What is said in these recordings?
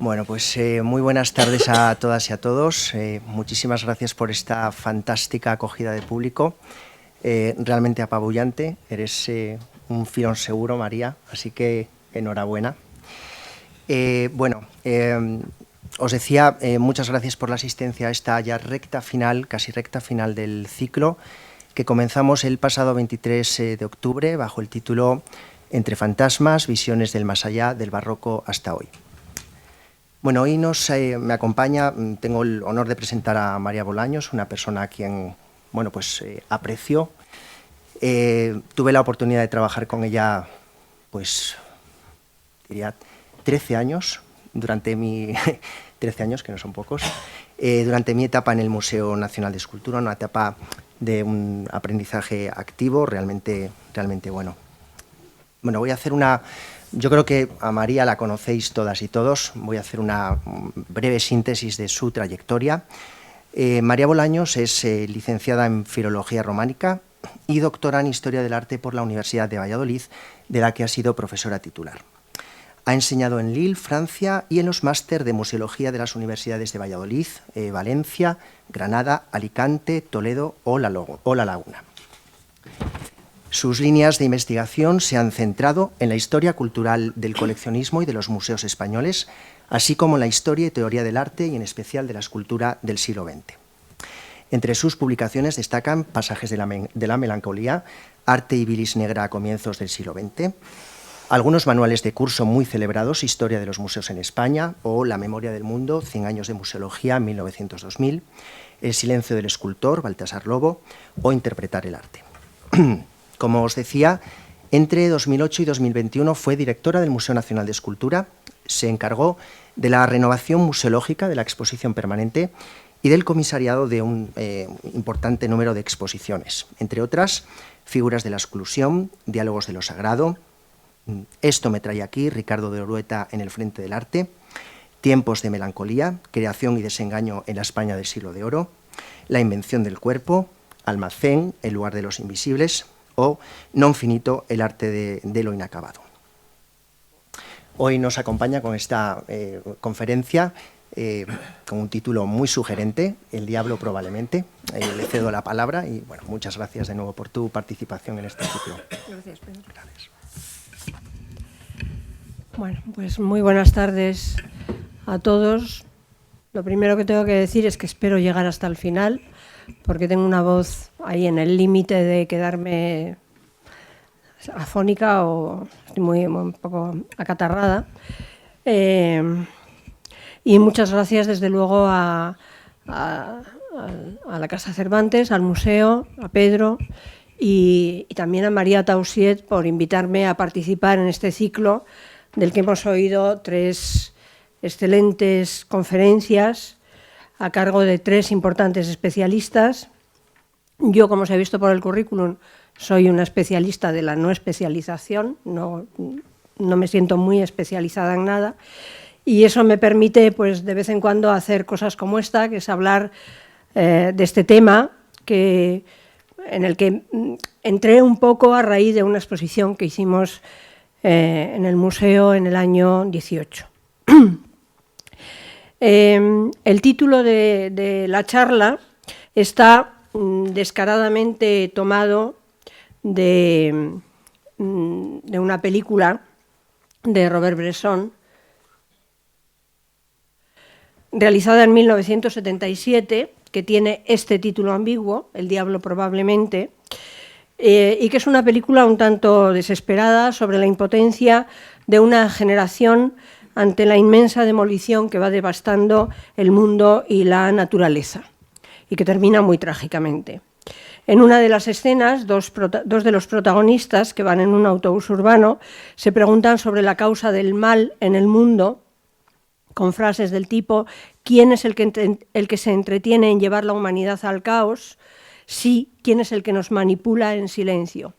Bueno, pues muy buenas tardes a todas y a todos. Muchísimas gracias por esta fantástica acogida de público. Realmente apabullante. Eres un filón seguro, María, así que enhorabuena. Os decía, muchas gracias por la asistencia a esta ya recta final, casi recta final del ciclo, que comenzamos el pasado 23 de octubre bajo el título Entre fantasmas, visiones del más allá, del barroco hasta hoy. Bueno, hoy me acompaña, tengo el honor de presentar a María Bolaños, una persona a quien, bueno, pues aprecio. Tuve la oportunidad de trabajar con ella, pues, diría, 13 años, durante mi... 13 años, que no son pocos, durante mi etapa en el Museo Nacional de Escultura, una etapa de un aprendizaje activo, realmente bueno. Bueno, voy a hacer una... Yo creo que a María la conocéis todas y todos. Voy a hacer una breve síntesis de su trayectoria. María Bolaños es licenciada en Filología Románica y doctora en Historia del Arte por la Universidad de Valladolid, de la que ha sido profesora titular. Ha enseñado en Lille, Francia, y en los máster de Museología de las universidades de Valladolid, Valencia, Granada, Alicante, Toledo o La Laguna. Sus líneas de investigación se han centrado en la historia cultural del coleccionismo y de los museos españoles, así como en la historia y teoría del arte y en especial de la escultura del siglo XX. Entre sus publicaciones destacan Pasajes de la melancolía, Arte y bilis negra a comienzos del siglo XX, algunos manuales de curso muy celebrados, Historia de los museos en España o La memoria del mundo, 100 años de museología, 1900-2000, El silencio del escultor, Baltasar Lobo, o Interpretar el arte. Como os decía, entre 2008 y 2021 fue directora del Museo Nacional de Escultura, se encargó de la renovación museológica de la exposición permanente y del comisariado de un importante número de exposiciones, entre otras, Figuras de la exclusión, Diálogos de lo sagrado, Esto me trae aquí, Ricardo de Orueta en el frente del arte, Tiempos de melancolía, Creación y desengaño en la España del siglo de oro, La invención del cuerpo, Almacén, El lugar de los invisibles, o Non finito, el arte de lo inacabado. Hoy nos acompaña con esta conferencia con un título muy sugerente, El diablo probablemente. Le cedo la palabra y bueno, muchas gracias de nuevo por tu participación en este ciclo. Gracias, Pedro. Gracias. Bueno, pues muy buenas tardes a todos. Lo primero que tengo que decir es que espero llegar hasta el final, porque tengo una voz ahí en el límite de quedarme afónica o estoy un poco acatarrada. Y muchas gracias, desde luego, a la Casa Cervantes, al museo, a Pedro y también a María Tausiet por invitarme a participar en este ciclo del que hemos oído 3 excelentes conferencias a cargo de 3 importantes especialistas. Yo, como se ha visto por el currículum, soy una especialista de la no especialización, no me siento muy especializada en nada, y eso me permite, pues, de vez en cuando hacer cosas como esta, que es hablar de este tema, en el que entré un poco a raíz de una exposición que hicimos en el museo en el año 18. El título de la charla está descaradamente tomado de una película de Robert Bresson, realizada en 1977, que tiene este título ambiguo, El diablo probablemente, y que es una película un tanto desesperada sobre la impotencia de una generación ante la inmensa demolición que va devastando el mundo y la naturaleza, y que termina muy trágicamente. En una de las escenas, dos de los protagonistas, que van en un autobús urbano, se preguntan sobre la causa del mal en el mundo, con frases del tipo: ¿quién es el que se entretiene en llevar la humanidad al caos? Sí, ¿quién es el que nos manipula en silencio?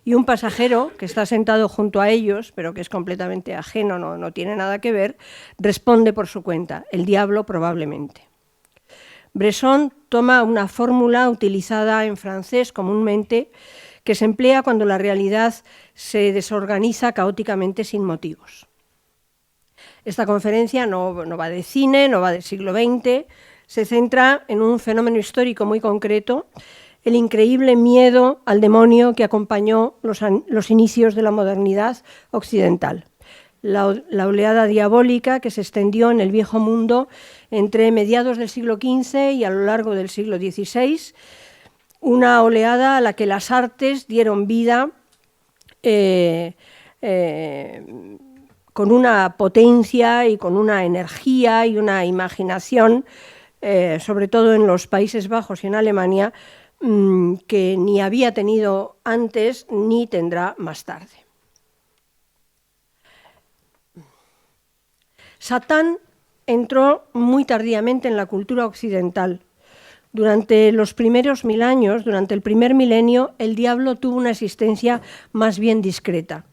Y un pasajero que está sentado junto a ellos, pero que es completamente ajeno, no tiene nada que ver, responde por su cuenta: el diablo probablemente. Bresson toma una fórmula utilizada en francés comúnmente, que se emplea cuando la realidad se desorganiza caóticamente sin motivos. Esta conferencia no va de cine, no va del siglo XX, se centra en un fenómeno histórico muy concreto, el increíble miedo al demonio que acompañó los inicios de la modernidad occidental. La oleada diabólica que se extendió en el viejo mundo entre mediados del siglo XV y a lo largo del siglo XVI, una oleada a la que las artes dieron vida con una potencia y con una energía y una imaginación, sobre todo en los Países Bajos y en Alemania, que ni había tenido antes ni tendrá más tarde. Satán entró muy tardíamente en la cultura occidental. Durante los primeros 1000 años, durante el primer milenio, el diablo tuvo una existencia más bien discreta.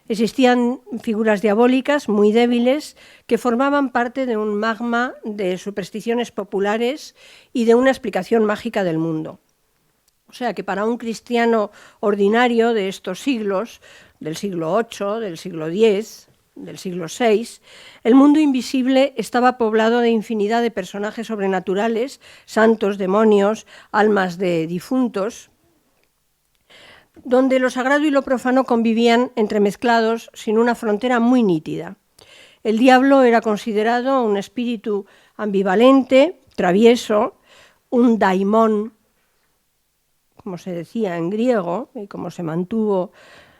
Existían figuras diabólicas muy débiles que formaban parte de un magma de supersticiones populares y de una explicación mágica del mundo. O sea que para un cristiano ordinario de estos siglos, del siglo VIII, del siglo X, del siglo VI, el mundo invisible estaba poblado de infinidad de personajes sobrenaturales, santos, demonios, almas de difuntos, donde lo sagrado y lo profano convivían entremezclados sin una frontera muy nítida. El diablo era considerado un espíritu ambivalente, travieso, un daimón, como se decía en griego, y como se mantuvo,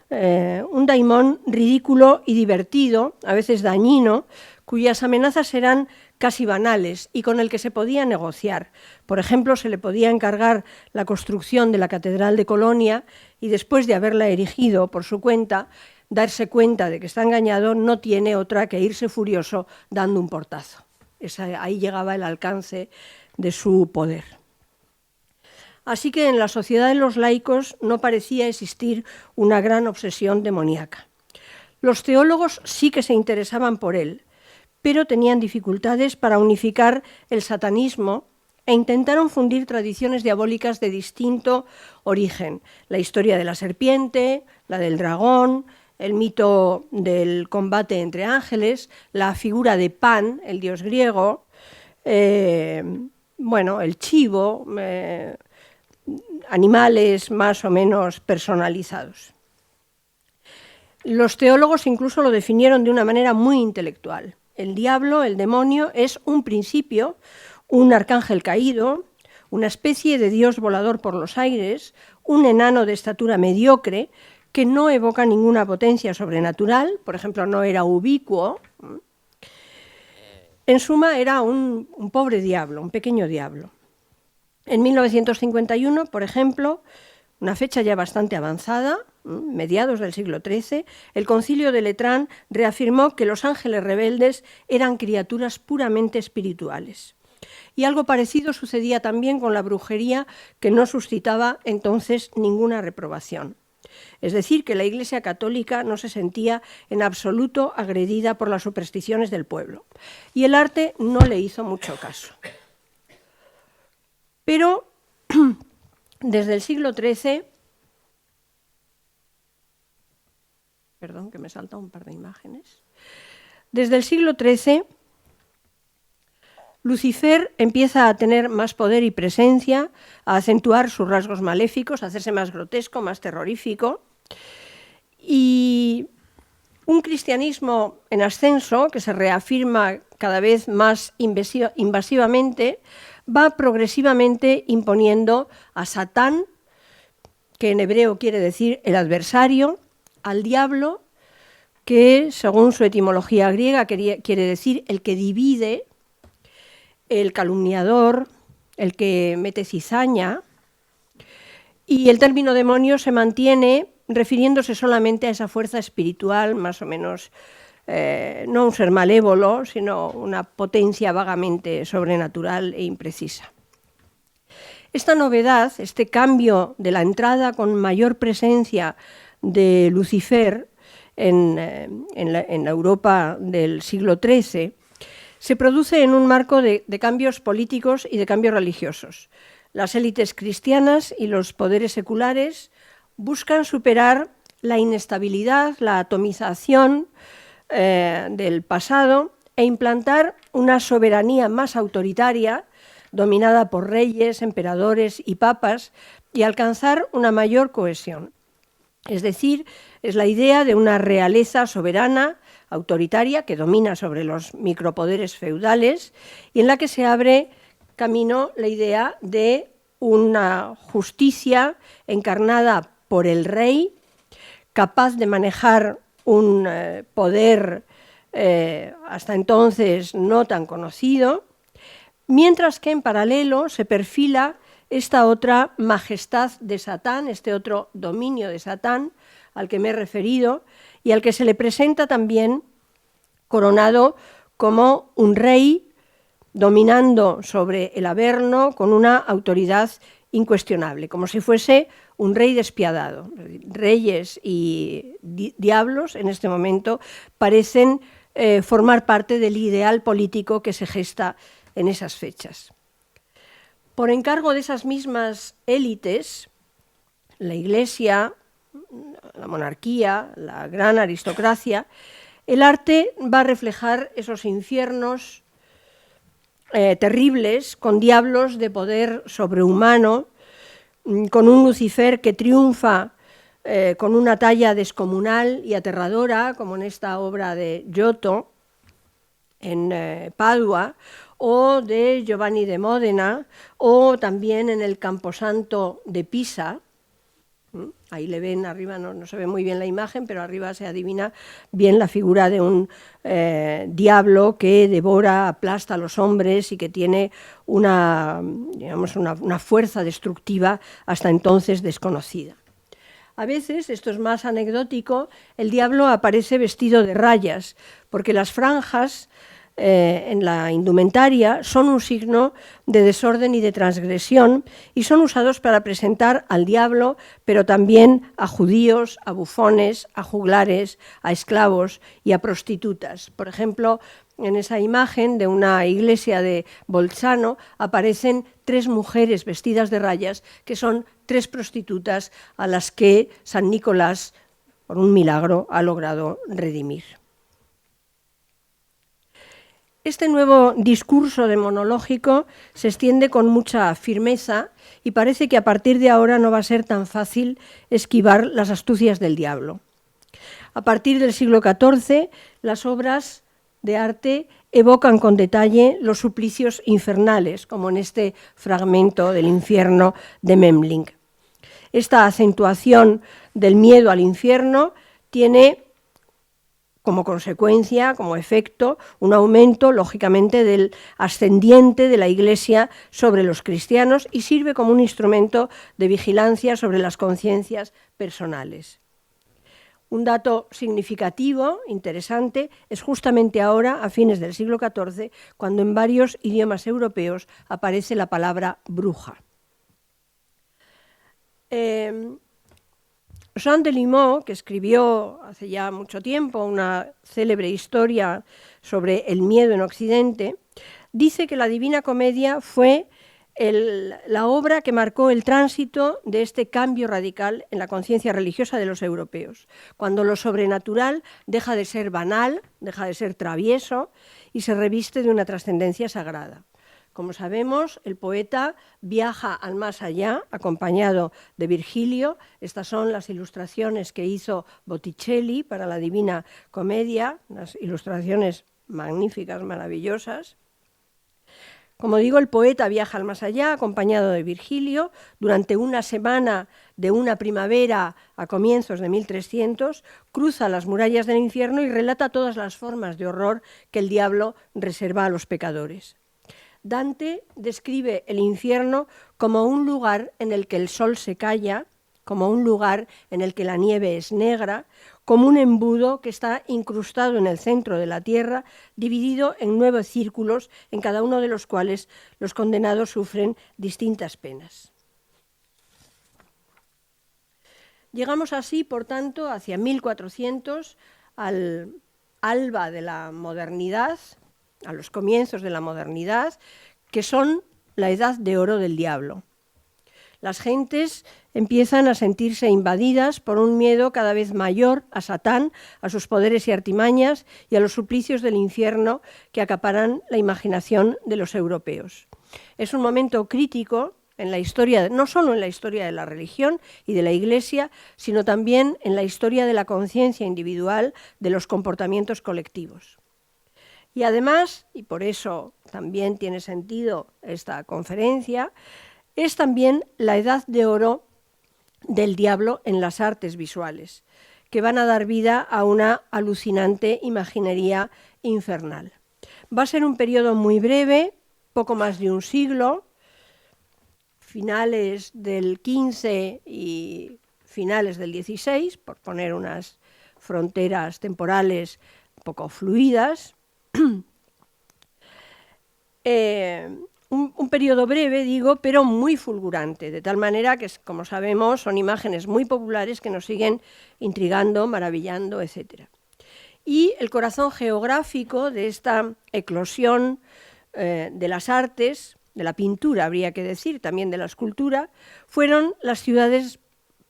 un daimón ridículo y divertido, a veces dañino, cuyas amenazas eran casi banales y con el que se podía negociar. Por ejemplo, se le podía encargar la construcción de la Catedral de Colonia y después de haberla erigido por su cuenta, darse cuenta de que está engañado, no tiene otra que irse furioso dando un portazo. Ahí llegaba el alcance de su poder. Así que en la sociedad de los laicos no parecía existir una gran obsesión demoníaca. Los teólogos sí que se interesaban por él, pero tenían dificultades para unificar el satanismo e intentaron fundir tradiciones diabólicas de distinto origen. La historia de la serpiente, la del dragón, el mito del combate entre ángeles, la figura de Pan, el dios griego, el chivo, animales más o menos personalizados. Los teólogos incluso lo definieron de una manera muy intelectual. El diablo, el demonio, es un principio, un arcángel caído, una especie de dios volador por los aires, un enano de estatura mediocre que no evoca ninguna potencia sobrenatural, por ejemplo, no era ubicuo. En suma, era un pobre diablo, un pequeño diablo. En 1951, por ejemplo, una fecha ya bastante avanzada, mediados del siglo XIII, el Concilio de Letrán reafirmó que los ángeles rebeldes eran criaturas puramente espirituales. Y algo parecido sucedía también con la brujería, que no suscitaba entonces ninguna reprobación. Es decir, que la Iglesia católica no se sentía en absoluto agredida por las supersticiones del pueblo. Y el arte no le hizo mucho caso. Pero desde el siglo XIII, perdón, que me salta un par de imágenes, desde el siglo XIII, Lucifer empieza a tener más poder y presencia, a acentuar sus rasgos maléficos, a hacerse más grotesco, más terrorífico, y un cristianismo en ascenso, que se reafirma cada vez más invasivamente, va progresivamente imponiendo a Satán, que en hebreo quiere decir el adversario, al diablo, que según su etimología griega quiere decir el que divide, el calumniador, el que mete cizaña, y el término demonio se mantiene refiriéndose solamente a esa fuerza espiritual, más o menos, no un ser malévolo, sino una potencia vagamente sobrenatural e imprecisa. Esta novedad, este cambio de la entrada con mayor presencia de Lucifer en la Europa del siglo XIII, se produce en un marco de cambios políticos y de cambios religiosos. Las élites cristianas y los poderes seculares buscan superar la inestabilidad, la atomización del pasado e implantar una soberanía más autoritaria, dominada por reyes, emperadores y papas, y alcanzar una mayor cohesión. Es decir, es la idea de una realeza soberana, autoritaria, que domina sobre los micropoderes feudales y en la que se abre camino la idea de una justicia encarnada por el rey, capaz de manejar un poder hasta entonces no tan conocido, mientras que en paralelo se perfila esta otra majestad de Satán, este otro dominio de Satán al que me he referido y al que se le presenta también coronado como un rey dominando sobre el Averno con una autoridad incuestionable, como si fuese un rey despiadado. Reyes y diablos en este momento parecen formar parte del ideal político que se gesta en esas fechas. Por encargo de esas mismas élites, la Iglesia, la monarquía, la gran aristocracia, el arte va a reflejar esos infiernos terribles, con diablos de poder sobrehumano, con un Lucifer que triunfa con una talla descomunal y aterradora, como en esta obra de Giotto, en Padua, o de Giovanni de Módena, o también en el Camposanto de Pisa. Ahí le ven arriba, no se ve muy bien la imagen, pero arriba se adivina bien la figura de un diablo que devora, aplasta a los hombres y que tiene una fuerza destructiva hasta entonces desconocida. A veces, esto es más anecdótico, el diablo aparece vestido de rayas, porque las franjas en la indumentaria son un signo de desorden y de transgresión y son usados para presentar al diablo, pero también a judíos, a bufones, a juglares, a esclavos y a prostitutas. Por ejemplo, en esa imagen de una iglesia de Bolzano aparecen 3 mujeres vestidas de rayas que son 3 prostitutas a las que San Nicolás, por un milagro, ha logrado redimir. Este nuevo discurso demonológico se extiende con mucha firmeza y parece que a partir de ahora no va a ser tan fácil esquivar las astucias del diablo. A partir del siglo XIV, las obras de arte evocan con detalle los suplicios infernales, como en este fragmento del infierno de Memling. Esta acentuación del miedo al infierno tiene como consecuencia, como efecto, un aumento, lógicamente, del ascendiente de la Iglesia sobre los cristianos y sirve como un instrumento de vigilancia sobre las conciencias personales. Un dato significativo, interesante, es justamente ahora, a fines del siglo XIV, cuando en varios idiomas europeos aparece la palabra bruja. Jean Delimot, que escribió hace ya mucho tiempo una célebre historia sobre el miedo en Occidente, dice que la Divina Comedia fue la obra que marcó el tránsito de este cambio radical en la conciencia religiosa de los europeos, cuando lo sobrenatural deja de ser banal, deja de ser travieso y se reviste de una trascendencia sagrada. Como sabemos, el poeta viaja al más allá, acompañado de Virgilio. Estas son las ilustraciones que hizo Botticelli para la Divina Comedia, unas ilustraciones magníficas, maravillosas. Como digo, el poeta viaja al más allá, acompañado de Virgilio, durante una semana de una primavera a comienzos de 1300, cruza las murallas del infierno y relata todas las formas de horror que el diablo reserva a los pecadores. Dante describe el infierno como un lugar en el que el sol se calla, como un lugar en el que la nieve es negra, como un embudo que está incrustado en el centro de la tierra, dividido en 9 círculos, en cada uno de los cuales los condenados sufren distintas penas. Llegamos así, por tanto, hacia 1400, al alba de la modernidad, a los comienzos de la modernidad, que son la edad de oro del diablo. Las gentes empiezan a sentirse invadidas por un miedo cada vez mayor a Satán, a sus poderes y artimañas y a los suplicios del infierno que acaparan la imaginación de los europeos. Es un momento crítico en la historia, no solo en la historia de la religión y de la Iglesia, sino también en la historia de la conciencia individual, de los comportamientos colectivos. Y además, y por eso también tiene sentido esta conferencia, es también la edad de oro del diablo en las artes visuales, que van a dar vida a una alucinante imaginería infernal. Va a ser un periodo muy breve, poco más de un siglo, finales del XV y finales del XVI, por poner unas fronteras temporales un poco fluidas. Un periodo breve, digo, pero muy fulgurante, de tal manera que, como sabemos, son imágenes muy populares que nos siguen intrigando, maravillando, etc. Y el corazón geográfico de esta eclosión de las artes, de la pintura, habría que decir, también de la escultura, fueron las ciudades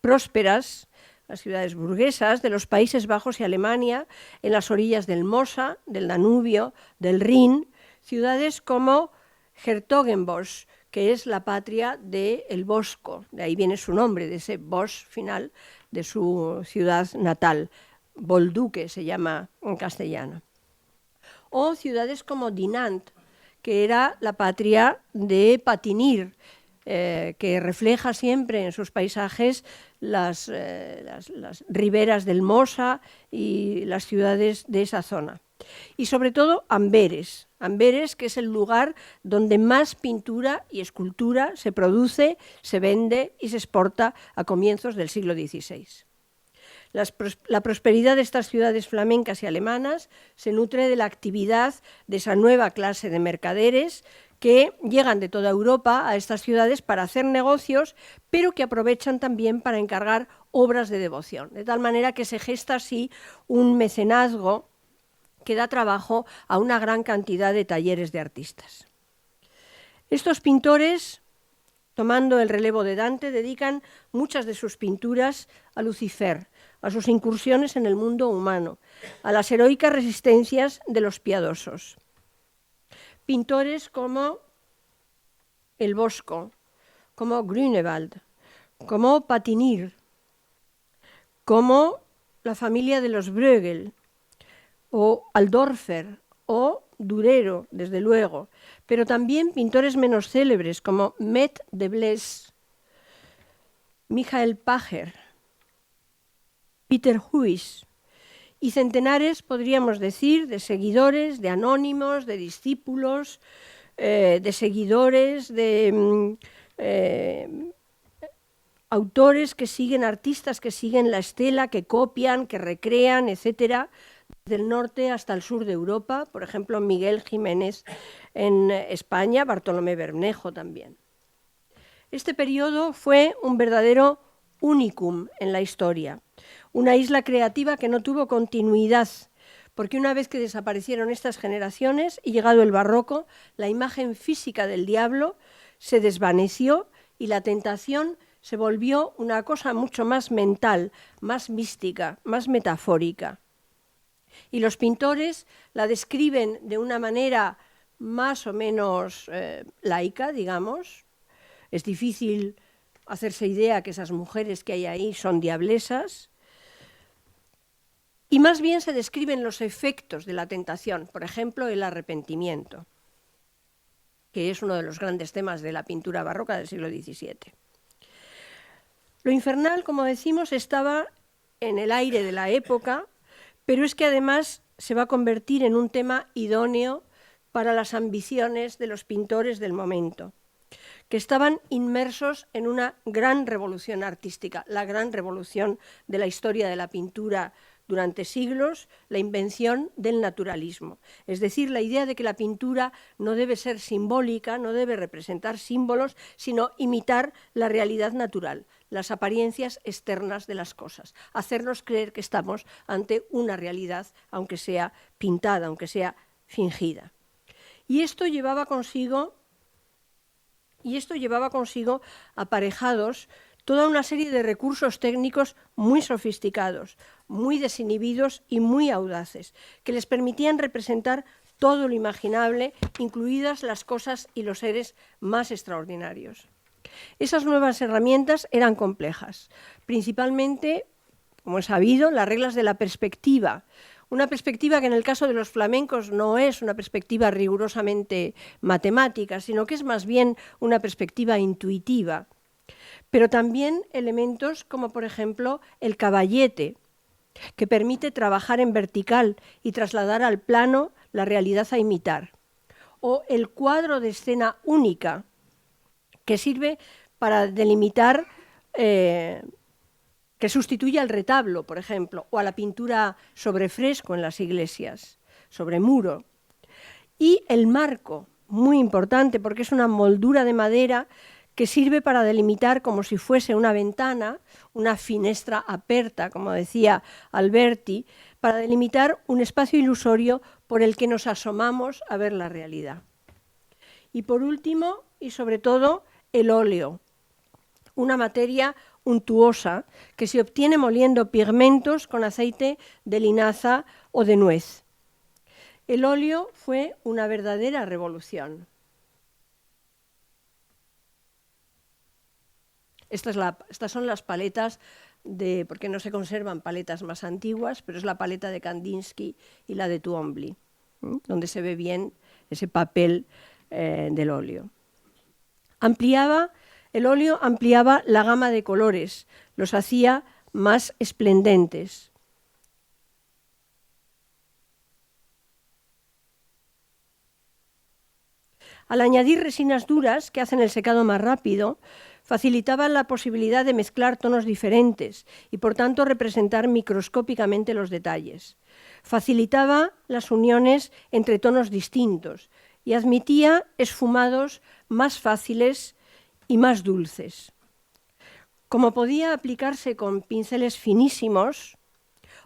prósperas, las ciudades burguesas de los Países Bajos y Alemania, en las orillas del Mosa, del Danubio, del Rin, ciudades como Hertogenbosch, que es la patria del Bosco, de ahí viene su nombre, de ese Bosch final de su ciudad natal, Bolduque se llama en castellano. O ciudades como Dinant, que era la patria de Patinir, que refleja siempre en sus paisajes las riberas del Mosa y las ciudades de esa zona. Y sobre todo Amberes, que es el lugar donde más pintura y escultura se produce, se vende y se exporta a comienzos del siglo XVI. La prosperidad de estas ciudades flamencas y alemanas se nutre de la actividad de esa nueva clase de mercaderes que llegan de toda Europa a estas ciudades para hacer negocios, pero que aprovechan también para encargar obras de devoción, de tal manera que se gesta así un mecenazgo que da trabajo a una gran cantidad de talleres de artistas. Estos pintores, tomando el relevo de Dante, dedican muchas de sus pinturas a Lucifer, a sus incursiones en el mundo humano, a las heroicas resistencias de los piadosos. Pintores como el Bosco, como Grünewald, como Patinir, como la familia de los Bruegel, o Aldorfer, o Durero, desde luego, pero también pintores menos célebres como Met de Bles, Michael Pacher, Peter Huyss, y centenares, podríamos decir, de seguidores, de anónimos, de discípulos, de seguidores, de autores que siguen, artistas que siguen la estela, que copian, que recrean, etcétera, desde el norte hasta el sur de Europa, por ejemplo, Miguel Jiménez en España, Bartolomé Bermejo también. Este periodo fue un verdadero unicum en la historia, una isla creativa que no tuvo continuidad, porque una vez que desaparecieron estas generaciones y llegado el barroco, la imagen física del diablo se desvaneció y la tentación se volvió una cosa mucho más mental, más mística, más metafórica. Y los pintores la describen de una manera más o menos laica, digamos. Es difícil hacerse idea que esas mujeres que hay ahí son diablesas. Y más bien se describen los efectos de la tentación, por ejemplo, el arrepentimiento, que es uno de los grandes temas de la pintura barroca del siglo XVII. Lo infernal, como decimos, estaba en el aire de la época, pero es que además se va a convertir en un tema idóneo para las ambiciones de los pintores del momento, que estaban inmersos en una gran revolución artística, la gran revolución de la historia de la pintura durante siglos, la invención del naturalismo. Es decir, la idea de que la pintura no debe ser simbólica, no debe representar símbolos, sino imitar la realidad natural, las apariencias externas de las cosas, hacernos creer que estamos ante una realidad, aunque sea pintada, aunque sea fingida. Y esto llevaba consigo Y esto llevaba consigo aparejados toda una serie de recursos técnicos muy sofisticados, muy desinhibidos y muy audaces, que les permitían representar todo lo imaginable, incluidas las cosas y los seres más extraordinarios. Esas nuevas herramientas eran complejas, principalmente, como es sabido, las reglas de la perspectiva. Una perspectiva que en el caso de los flamencos no es una perspectiva rigurosamente matemática, sino que es más bien una perspectiva intuitiva. Pero también elementos como, por ejemplo, el caballete, que permite trabajar en vertical y trasladar al plano la realidad a imitar. O el cuadro de escena única, que sirve para delimitar, que sustituye al retablo, por ejemplo, o a la pintura sobre fresco en las iglesias, sobre muro. Y el marco, muy importante, porque es una moldura de madera que sirve para delimitar como si fuese una ventana, una finestra aperta, como decía Alberti, para delimitar un espacio ilusorio por el que nos asomamos a ver la realidad. Y por último, y sobre todo, el óleo, una materia untuosa que se obtiene moliendo pigmentos con aceite de linaza o de nuez. El óleo fue una verdadera revolución. Estas son las paletas, porque no se conservan paletas más antiguas, pero es la paleta de Kandinsky y la de Twombly, donde se ve bien ese papel del óleo. El óleo ampliaba la gama de colores, los hacía más esplendentes. Al añadir resinas duras, que hacen el secado más rápido, facilitaban la posibilidad de mezclar tonos diferentes y, por tanto, representar microscópicamente los detalles. Facilitaba las uniones entre tonos distintos y admitía esfumados más fáciles y más dulces. Como podía aplicarse con pinceles finísimos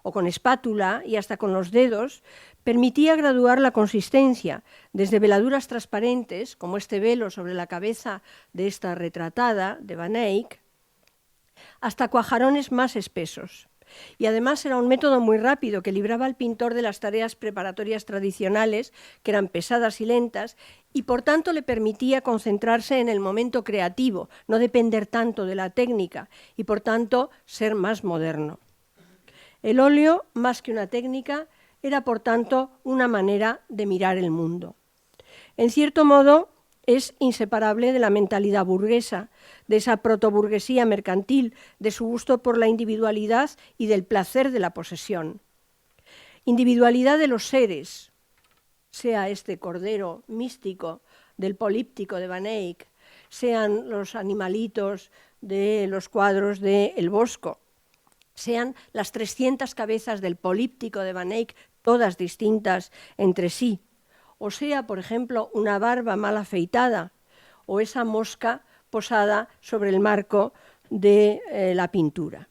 o con espátula y hasta con los dedos, permitía graduar la consistencia desde veladuras transparentes, como este velo sobre la cabeza de esta retratada de Van Eyck, hasta cuajarones más espesos. Y además era un método muy rápido que libraba al pintor de las tareas preparatorias tradicionales, que eran pesadas y lentas, y por tanto le permitía concentrarse en el momento creativo, no depender tanto de la técnica y por tanto ser más moderno. El óleo, más que una técnica, era por tanto una manera de mirar el mundo. En cierto modo, es inseparable de la mentalidad burguesa, de esa protoburguesía mercantil, de su gusto por la individualidad y del placer de la posesión. Individualidad de los seres, sea este cordero místico del Políptico de Van Eyck, sean los animalitos de los cuadros de El Bosco, sean las 300 cabezas del Políptico de Van Eyck, todas distintas entre sí, o sea, por ejemplo, una barba mal afeitada o esa mosca posada sobre el marco de la pintura.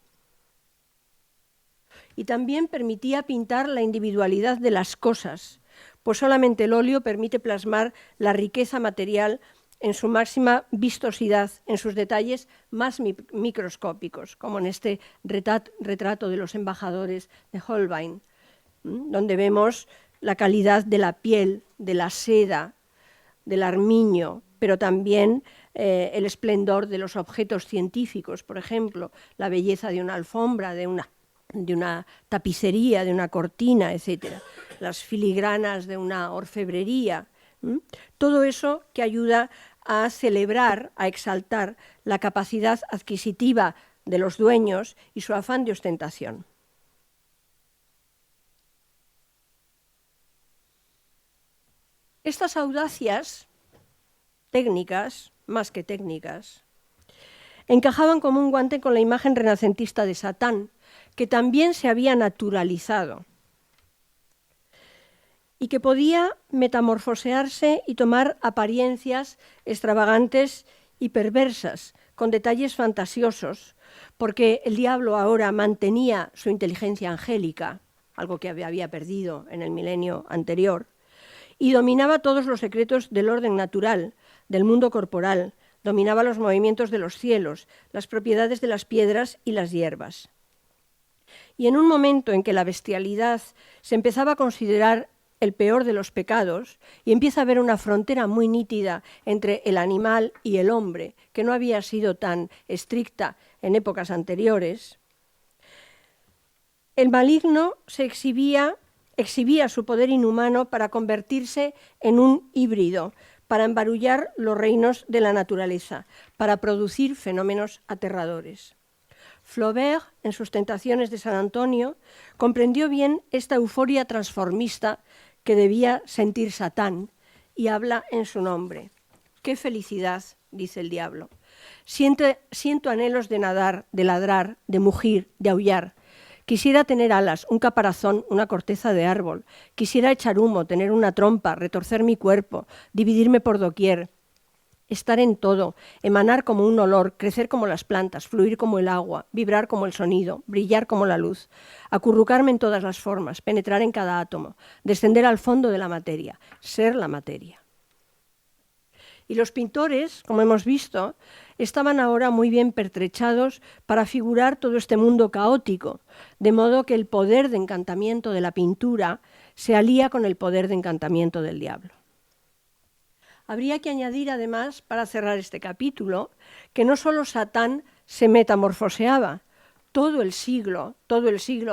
Y también permitía pintar la individualidad de las cosas, pues solamente el óleo permite plasmar la riqueza material en su máxima vistosidad, en sus detalles más microscópicos, como en este retrato de los embajadores de Holbein, donde vemos la calidad de la piel, de la seda, del armiño, pero también el esplendor de los objetos científicos, por ejemplo, la belleza de una alfombra, de una tapicería, de una cortina, etc., las filigranas de una orfebrería. Todo eso que ayuda a celebrar, a exaltar la capacidad adquisitiva de los dueños y su afán de ostentación. Estas audacias técnicas, más que técnicas, encajaban como un guante con la imagen renacentista de Satán, que también se había naturalizado y que podía metamorfosearse y tomar apariencias extravagantes y perversas, con detalles fantasiosos, porque el diablo ahora mantenía su inteligencia angélica, algo que había perdido en el milenio anterior, y dominaba todos los secretos del orden natural, del mundo corporal, dominaba los movimientos de los cielos, las propiedades de las piedras y las hierbas. Y en un momento en que la bestialidad se empezaba a considerar el peor de los pecados y empieza a haber una frontera muy nítida entre el animal y el hombre, que no había sido tan estricta en épocas anteriores, el maligno exhibía su poder inhumano para convertirse en un híbrido, para embarullar los reinos de la naturaleza, para producir fenómenos aterradores. Flaubert, en sus Tentaciones de San Antonio, comprendió bien esta euforia transformista que debía sentir Satán y habla en su nombre. ¡Qué felicidad!, dice el diablo. Siento anhelos de nadar, de ladrar, de mugir, de aullar. Quisiera tener alas, un caparazón, una corteza de árbol. Quisiera echar humo, tener una trompa, retorcer mi cuerpo, dividirme por doquier. Estar en todo, emanar como un olor, crecer como las plantas, fluir como el agua, vibrar como el sonido, brillar como la luz, acurrucarme en todas las formas, penetrar en cada átomo, descender al fondo de la materia, ser la materia. Y los pintores, como hemos visto, estaban ahora muy bien pertrechados para figurar todo este mundo caótico, de modo que el poder de encantamiento de la pintura se alía con el poder de encantamiento del diablo. Habría que añadir, además, para cerrar este capítulo, que no solo Satán se metamorfoseaba, todo el siglo,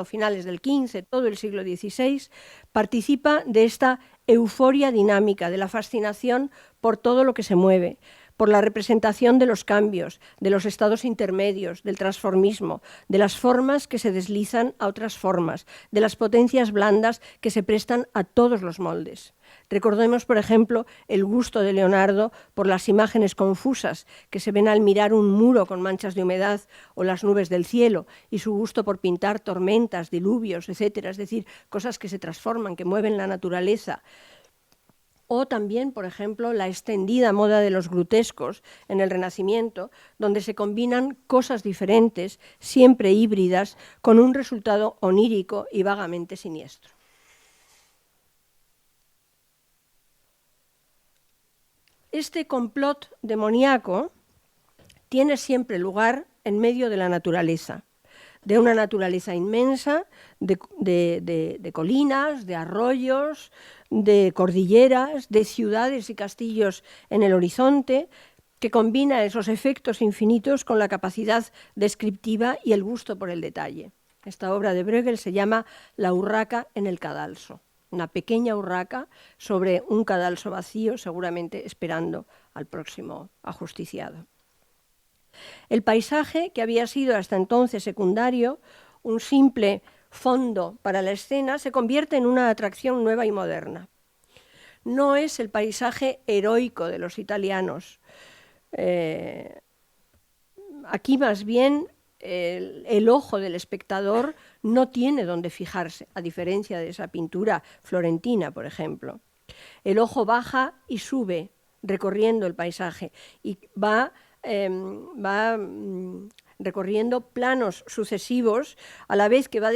finales del XV, todo el siglo XVI, participa de esta euforia dinámica, de la fascinación por todo lo que se mueve, por la representación de los cambios, de los estados intermedios, del transformismo, de las formas que se deslizan a otras formas, de las potencias blandas que se prestan a todos los moldes. Recordemos, por ejemplo, el gusto de Leonardo por las imágenes confusas que se ven al mirar un muro con manchas de humedad o las nubes del cielo, y su gusto por pintar tormentas, diluvios, etc., es decir, cosas que se transforman, que mueven la naturaleza. O también, por ejemplo, la extendida moda de los grutescos en el Renacimiento, donde se combinan cosas diferentes, siempre híbridas, con un resultado onírico y vagamente siniestro. Este complot demoníaco tiene siempre lugar en medio de la naturaleza, de una naturaleza inmensa, de colinas, de arroyos, de cordilleras, de ciudades y castillos en el horizonte, que combina esos efectos infinitos con la capacidad descriptiva y el gusto por el detalle. Esta obra de Bruegel se llama La urraca en el cadalso, una pequeña urraca sobre un cadalso vacío, seguramente esperando al próximo ajusticiado. El paisaje, que había sido hasta entonces secundario, un simple fondo para la escena, se convierte en una atracción nueva y moderna. No es el paisaje heroico de los italianos. Aquí más bien el ojo del espectador no tiene dónde fijarse, a diferencia de esa pintura florentina, por ejemplo. El ojo baja y sube recorriendo el paisaje y va recorriendo planos sucesivos a la vez que va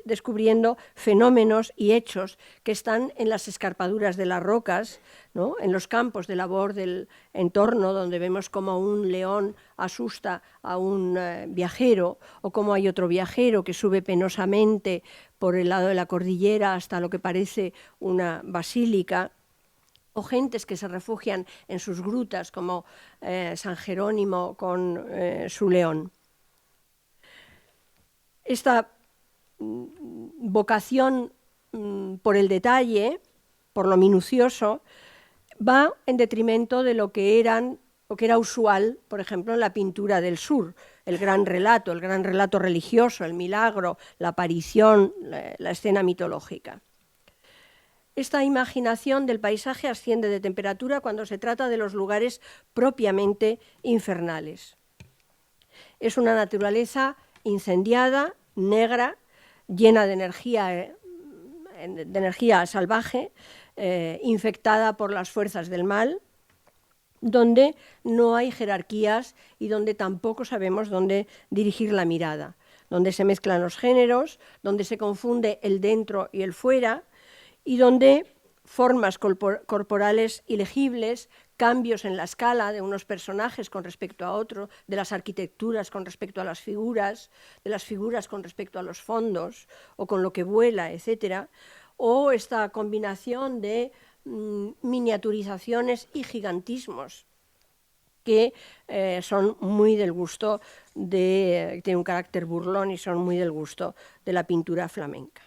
descubriendo fenómenos y hechos que están en las escarpaduras de las rocas, ¿no?, en los campos de labor del entorno, donde vemos como un león asusta a un viajero, o como hay otro viajero que sube penosamente por el lado de la cordillera hasta lo que parece una basílica, o gentes que se refugian en sus grutas, como San Jerónimo con su león. Esta vocación por el detalle, por lo minucioso, va en detrimento de lo que era usual, por ejemplo, en la pintura del sur, el gran relato religioso, el milagro, la aparición, la escena mitológica. Esta imaginación del paisaje asciende de temperatura cuando se trata de los lugares propiamente infernales. Es una naturaleza incendiada, negra, llena de energía salvaje, infectada por las fuerzas del mal, donde no hay jerarquías y donde tampoco sabemos dónde dirigir la mirada, donde se mezclan los géneros, donde se confunde el dentro y el fuera, y donde formas corporales ilegibles cambios en la escala de unos personajes con respecto a otros, de las arquitecturas con respecto a las figuras, de las figuras con respecto a los fondos o con lo que vuela, etcétera, o esta combinación de miniaturizaciones y gigantismos que son muy del gusto tienen un carácter burlón y son muy del gusto de la pintura flamenca.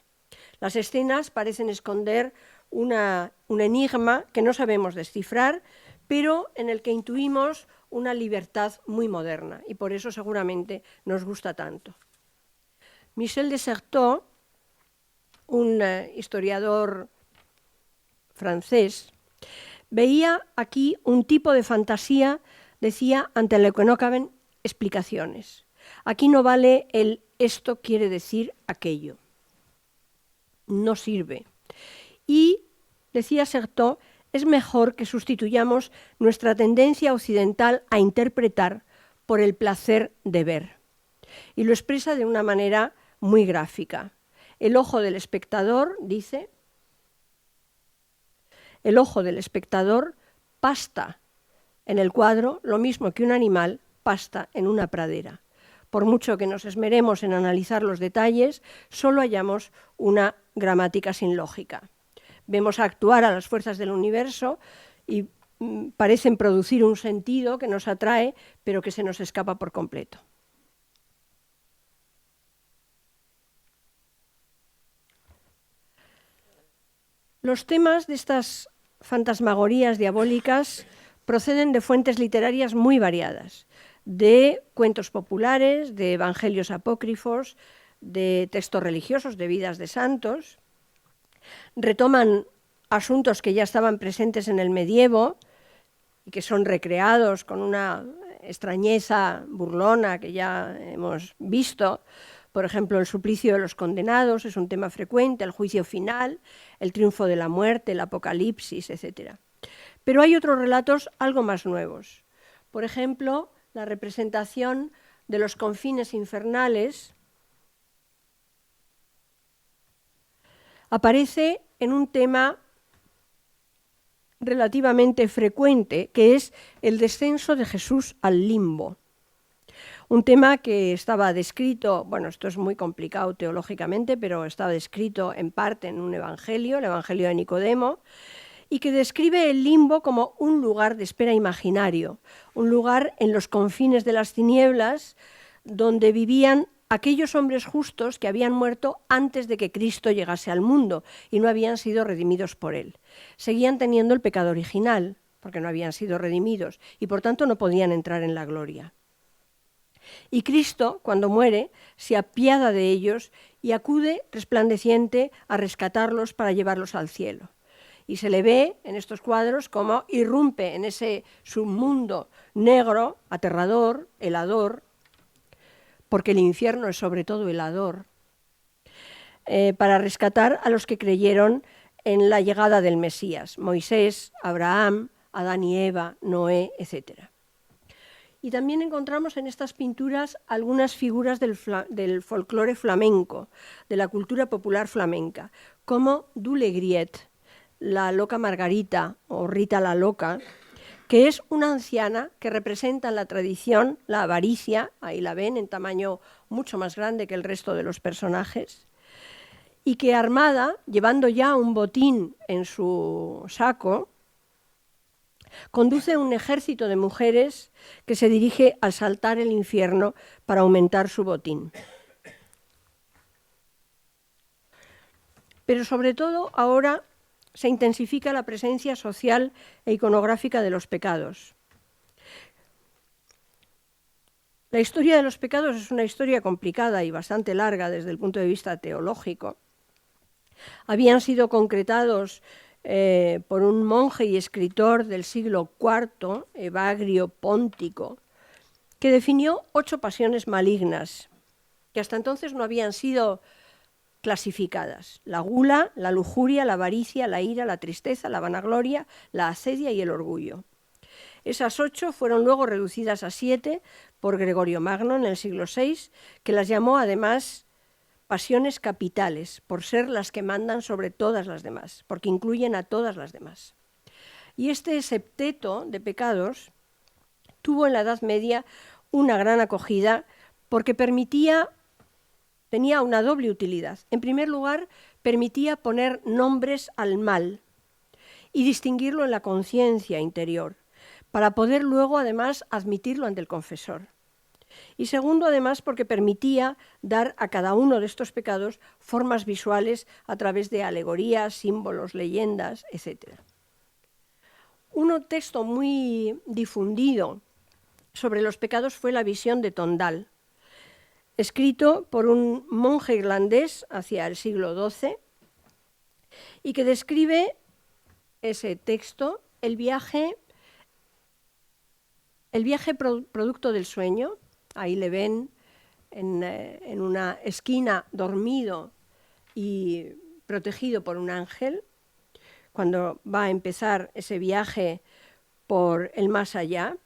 Las escenas parecen esconder un enigma que no sabemos descifrar, pero en el que intuimos una libertad muy moderna, y por eso seguramente nos gusta tanto. Michel de Certeau, un historiador francés, veía aquí un tipo de fantasía, decía, ante la que no caben explicaciones. Aquí no vale el esto quiere decir aquello. No sirve. Y, decía Certeau, es mejor que sustituyamos nuestra tendencia occidental a interpretar por el placer de ver. Y lo expresa de una manera muy gráfica. El ojo del espectador, dice, el ojo del espectador pasta en el cuadro lo mismo que un animal pasta en una pradera. Por mucho que nos esmeremos en analizar los detalles, solo hallamos una gramática sin lógica. Vemos actuar a las fuerzas del universo y parecen producir un sentido que nos atrae, pero que se nos escapa por completo. Los temas de estas fantasmagorías diabólicas proceden de fuentes literarias muy variadas, de cuentos populares, de evangelios apócrifos, de textos religiosos, de vidas de santos. Retoman asuntos que ya estaban presentes en el medievo y que son recreados con una extrañeza burlona que ya hemos visto. Por ejemplo, el suplicio de los condenados es un tema frecuente, el juicio final, el triunfo de la muerte, el apocalipsis, etc. Pero hay otros relatos algo más nuevos. Por ejemplo, la representación de los confines infernales aparece en un tema relativamente frecuente, que es el descenso de Jesús al limbo. Un tema que estaba descrito, bueno, esto es muy complicado teológicamente, pero estaba descrito en parte en un evangelio, el Evangelio de Nicodemo, y que describe el limbo como un lugar de espera imaginario, un lugar en los confines de las tinieblas donde vivían aquellos hombres justos que habían muerto antes de que Cristo llegase al mundo y no habían sido redimidos por él. Seguían teniendo el pecado original, porque no habían sido redimidos, y por tanto no podían entrar en la gloria. Y Cristo, cuando muere, se apiada de ellos y acude resplandeciente a rescatarlos para llevarlos al cielo. Y se le ve en estos cuadros como irrumpe en ese submundo negro, aterrador, helador, porque el infierno es sobre todo helador, para rescatar a los que creyeron en la llegada del Mesías, Moisés, Abraham, Adán y Eva, Noé, etc. Y también encontramos en estas pinturas algunas figuras del folclore flamenco, de la cultura popular flamenca, como Dulegriet, la loca Margarita o Rita la loca, que es una anciana que representa en la tradición la avaricia, ahí la ven en tamaño mucho más grande que el resto de los personajes, y que armada, llevando ya un botín en su saco, conduce un ejército de mujeres que se dirige a asaltar el infierno para aumentar su botín. Pero sobre todo ahora se intensifica la presencia social e iconográfica de los pecados. La historia de los pecados es una historia complicada y bastante larga desde el punto de vista teológico. Habían sido concretados por un monje y escritor del siglo IV, Evagrio Póntico, que definió 8 pasiones malignas, que hasta entonces no habían sido clasificadas: la gula, la lujuria, la avaricia, la ira, la tristeza, la vanagloria, la acedia y el orgullo. Esas 8 fueron luego reducidas a 7 por Gregorio Magno en el siglo VI, que las llamó además pasiones capitales, por ser las que mandan sobre todas las demás, porque incluyen a todas las demás. Y este septeto de pecados tuvo en la Edad Media una gran acogida porque tenía una doble utilidad. En primer lugar, permitía poner nombres al mal y distinguirlo en la conciencia interior, para poder luego, además, admitirlo ante el confesor. Y segundo, además, porque permitía dar a cada uno de estos pecados formas visuales a través de alegorías, símbolos, leyendas, etc. Un texto muy difundido sobre los pecados fue La visión de Tondal, escrito por un monje irlandés hacia el siglo XII y que describe ese texto, el viaje producto del sueño. Ahí le ven en una esquina dormido y protegido por un ángel, cuando va a empezar ese viaje por el más allá,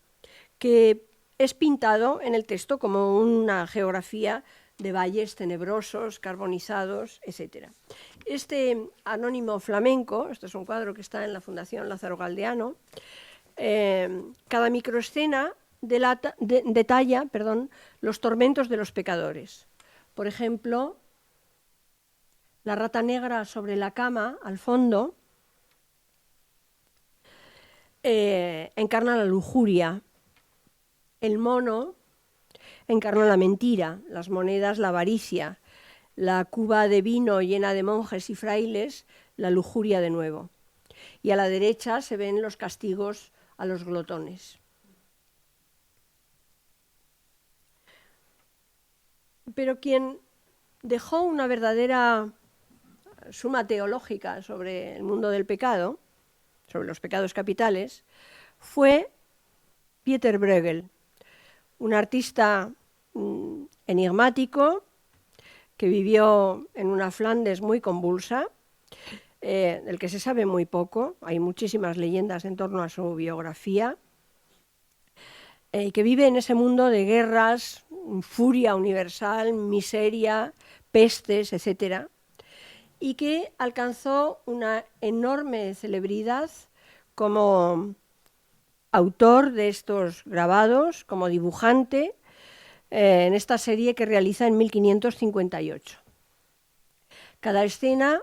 que es pintado en el texto como una geografía de valles tenebrosos, carbonizados, etc. Este anónimo flamenco, este es un cuadro que está en la Fundación Lázaro Galdeano, cada microescena detalla los tormentos de los pecadores. Por ejemplo, la rata negra sobre la cama, al fondo, encarna la lujuria. El mono encarna la mentira, las monedas la avaricia, la cuba de vino llena de monjes y frailes, la lujuria de nuevo. Y a la derecha se ven los castigos a los glotones. Pero quien dejó una verdadera suma teológica sobre el mundo del pecado, sobre los pecados capitales, fue Pieter Bruegel, un artista enigmático que vivió en una Flandes muy convulsa, del que se sabe muy poco. Hay muchísimas leyendas en torno a su biografía, que vive en ese mundo de guerras, furia universal, miseria, pestes, etc., y que alcanzó una enorme celebridad como autor de estos grabados, como dibujante, en esta serie que realiza en 1558. Cada escena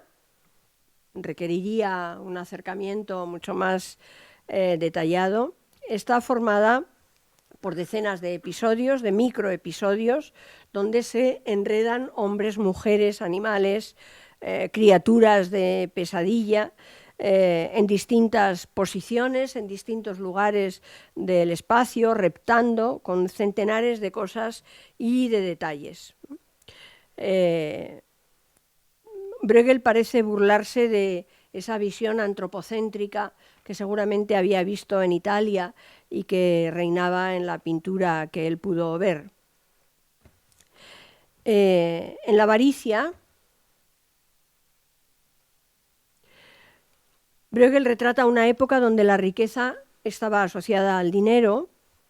requeriría un acercamiento mucho más detallado. Está formada por decenas de episodios, de microepisodios, donde se enredan hombres, mujeres, animales, criaturas de pesadilla, en distintas posiciones, en distintos lugares del espacio, reptando con centenares de cosas y de detalles. Bruegel parece burlarse de esa visión antropocéntrica que seguramente había visto en Italia y que reinaba en la pintura que él pudo ver. En La avaricia, Bruegel retrata una época donde la riqueza estaba asociada al dinero.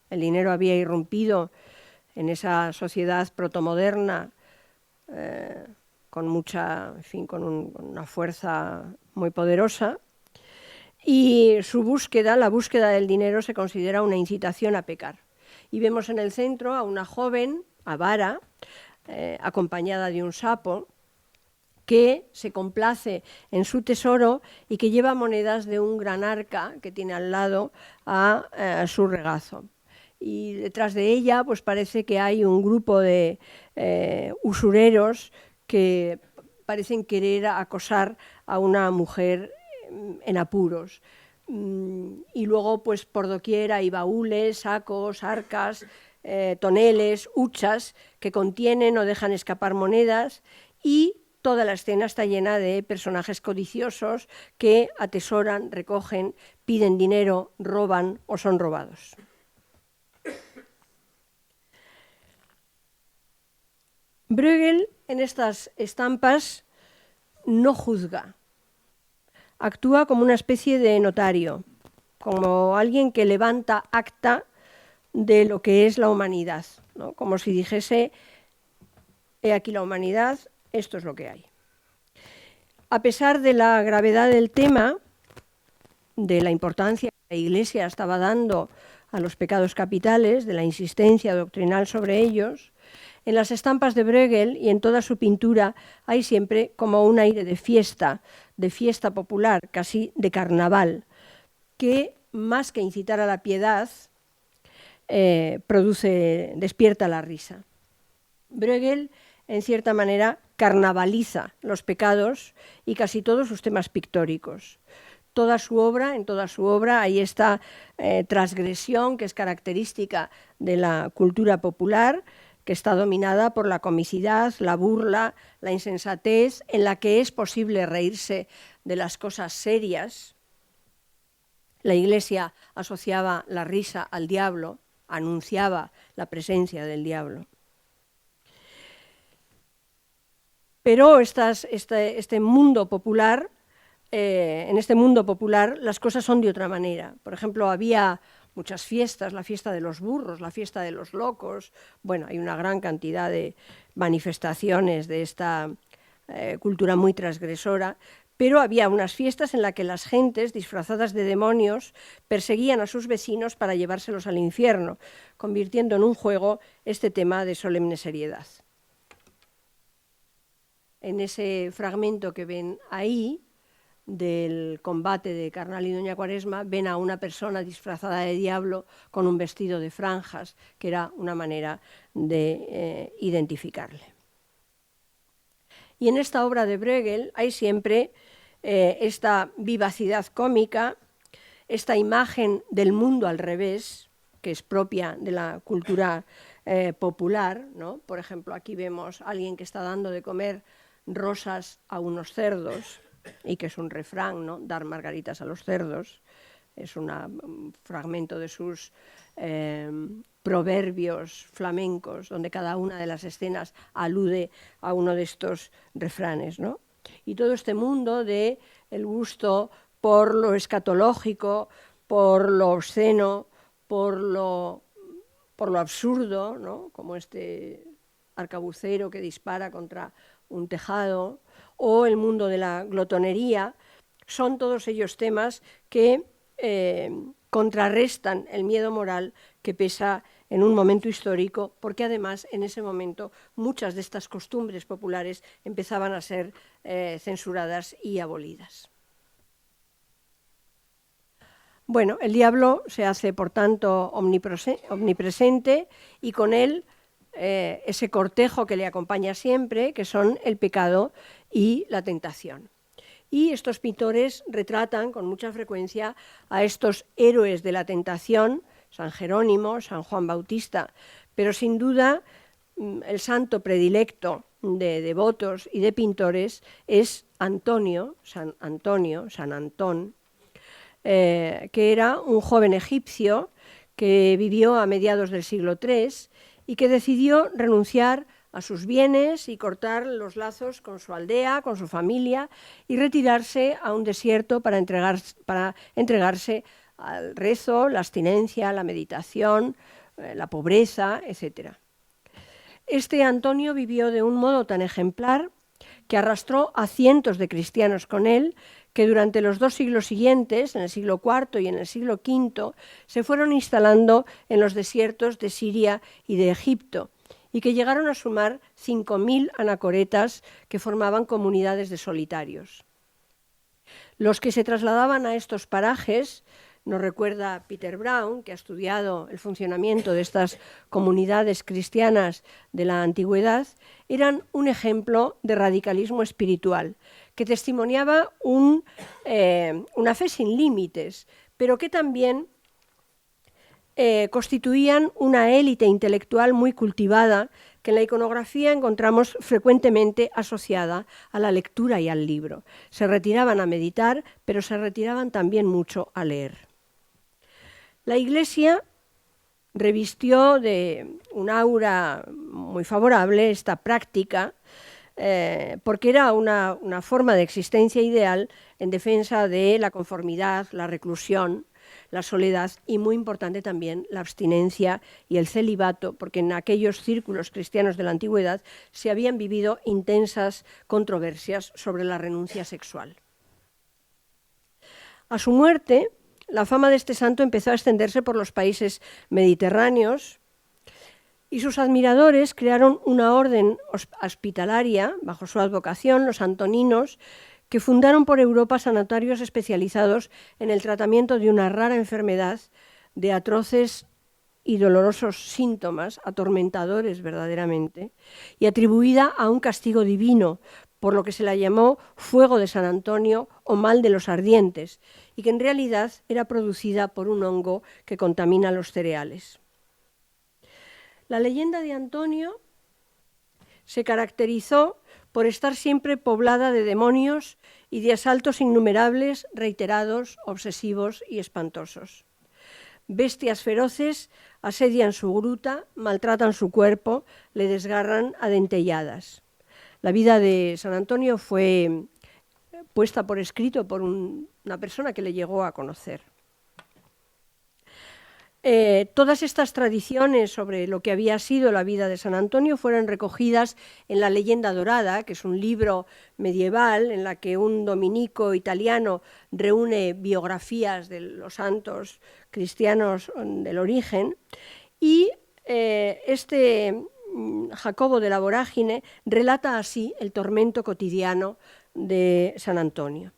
El dinero había irrumpido en esa sociedad protomoderna con una fuerza muy poderosa. Y la búsqueda del dinero, se considera una incitación a pecar. Y vemos en el centro a una joven avara, acompañada de un sapo, que se complace en su tesoro y que lleva monedas de un gran arca que tiene al lado a su regazo. Y detrás de ella pues parece que hay un grupo de usureros que parecen querer acosar a una mujer en apuros. Y luego pues por doquier hay baúles, sacos, arcas, toneles, huchas que contienen o dejan escapar monedas, y toda la escena está llena de personajes codiciosos que atesoran, recogen, piden dinero, roban o son robados. Bruegel en estas estampas no juzga, actúa como una especie de notario, como alguien que levanta acta de lo que es la humanidad, ¿no? Como si dijese: he aquí la humanidad, esto es lo que hay. A pesar de la gravedad del tema, de la importancia la Iglesia estaba dando a los pecados capitales, de la insistencia doctrinal sobre ellos, en las estampas de Bruegel y en toda su pintura hay siempre como un aire de fiesta popular, casi de carnaval, que más que incitar a la piedad, despierta la risa. Bruegel, en cierta manera, carnavaliza los pecados y casi todos sus temas pictóricos. En toda su obra hay esta transgresión que es característica de la cultura popular, que está dominada por la comicidad, la burla, la insensatez, en la que es posible reírse de las cosas serias. La Iglesia asociaba la risa al diablo, anunciaba la presencia del diablo. Pero este mundo popular, en este mundo popular las cosas son de otra manera. Por ejemplo, había muchas fiestas, la fiesta de los burros, la fiesta de los locos. Bueno, hay una gran cantidad de manifestaciones de esta cultura muy transgresora, pero había unas fiestas en las que las gentes, disfrazadas de demonios, perseguían a sus vecinos para llevárselos al infierno, convirtiendo en un juego este tema de solemne seriedad. En ese fragmento que ven ahí, del combate de Carnal y Doña Cuaresma, ven a una persona disfrazada de diablo con un vestido de franjas, que era una manera de identificarle. Y en esta obra de Bruegel hay siempre esta vivacidad cómica, esta imagen del mundo al revés, que es propia de la cultura popular, ¿no? Por ejemplo, aquí vemos a alguien que está dando de comer rosas a unos cerdos, y que es un refrán, ¿no? Dar margaritas a los cerdos. Es un fragmento de sus proverbios flamencos, donde cada una de las escenas alude a uno de estos refranes, ¿no? Y todo este mundo del gusto por lo escatológico, por lo obsceno, por lo absurdo, ¿no? Como este arcabucero que dispara contra un tejado, o el mundo de la glotonería, son todos ellos temas que contrarrestan el miedo moral que pesa en un momento histórico, porque además en ese momento muchas de estas costumbres populares empezaban a ser censuradas y abolidas. Bueno, el diablo se hace, por tanto, omnipresente y con él ese cortejo que le acompaña siempre, que son el pecado y la tentación. Y estos pintores retratan con mucha frecuencia a estos héroes de la tentación, San Jerónimo, San Juan Bautista, pero sin duda el santo predilecto de devotos y de pintores es Antonio, San Antón, que era un joven egipcio que vivió a mediados del siglo III y que decidió renunciar a sus bienes y cortar los lazos con su aldea, con su familia, y retirarse a un desierto para entregarse al rezo, la abstinencia, la meditación, la pobreza, etc. Este Antonio vivió de un modo tan ejemplar que arrastró a cientos de cristianos con él, que durante los 2 siglos siguientes, en el siglo IV y en el siglo V, se fueron instalando en los desiertos de Siria y de Egipto, y que llegaron a sumar 5.000 anacoretas que formaban comunidades de solitarios. Los que se trasladaban a estos parajes, nos recuerda Peter Brown, que ha estudiado el funcionamiento de estas comunidades cristianas de la antigüedad, eran un ejemplo de radicalismo espiritual, que testimoniaba una fe sin límites, pero que también constituían una élite intelectual muy cultivada, que en la iconografía encontramos frecuentemente asociada a la lectura y al libro. Se retiraban a meditar, pero se retiraban también mucho a leer. La Iglesia revistió de un aura muy favorable esta práctica, porque era una forma de existencia ideal en defensa de la conformidad, la reclusión, la soledad y, muy importante también, la abstinencia y el celibato, porque en aquellos círculos cristianos de la antigüedad se habían vivido intensas controversias sobre la renuncia sexual. A su muerte, la fama de este santo empezó a extenderse por los países mediterráneos y sus admiradores crearon una orden hospitalaria bajo su advocación, los antoninos, que fundaron por Europa sanatorios especializados en el tratamiento de una rara enfermedad de atroces y dolorosos síntomas, atormentadores verdaderamente, y atribuida a un castigo divino, por lo que se la llamó fuego de San Antonio o mal de los ardientes, y que en realidad era producida por un hongo que contamina los cereales. La leyenda de Antonio se caracterizó por estar siempre poblada de demonios y de asaltos innumerables, reiterados, obsesivos y espantosos. Bestias feroces asedian su gruta, maltratan su cuerpo, le desgarran a dentelladas. La vida de San Antonio fue puesta por escrito por una persona que le llegó a conocer. Todas estas tradiciones sobre lo que había sido la vida de San Antonio fueron recogidas en La leyenda dorada, que es un libro medieval en la que un dominico italiano reúne biografías de los santos cristianos del origen, y este Jacobo de la Vorágine relata así el tormento cotidiano de San Antonio.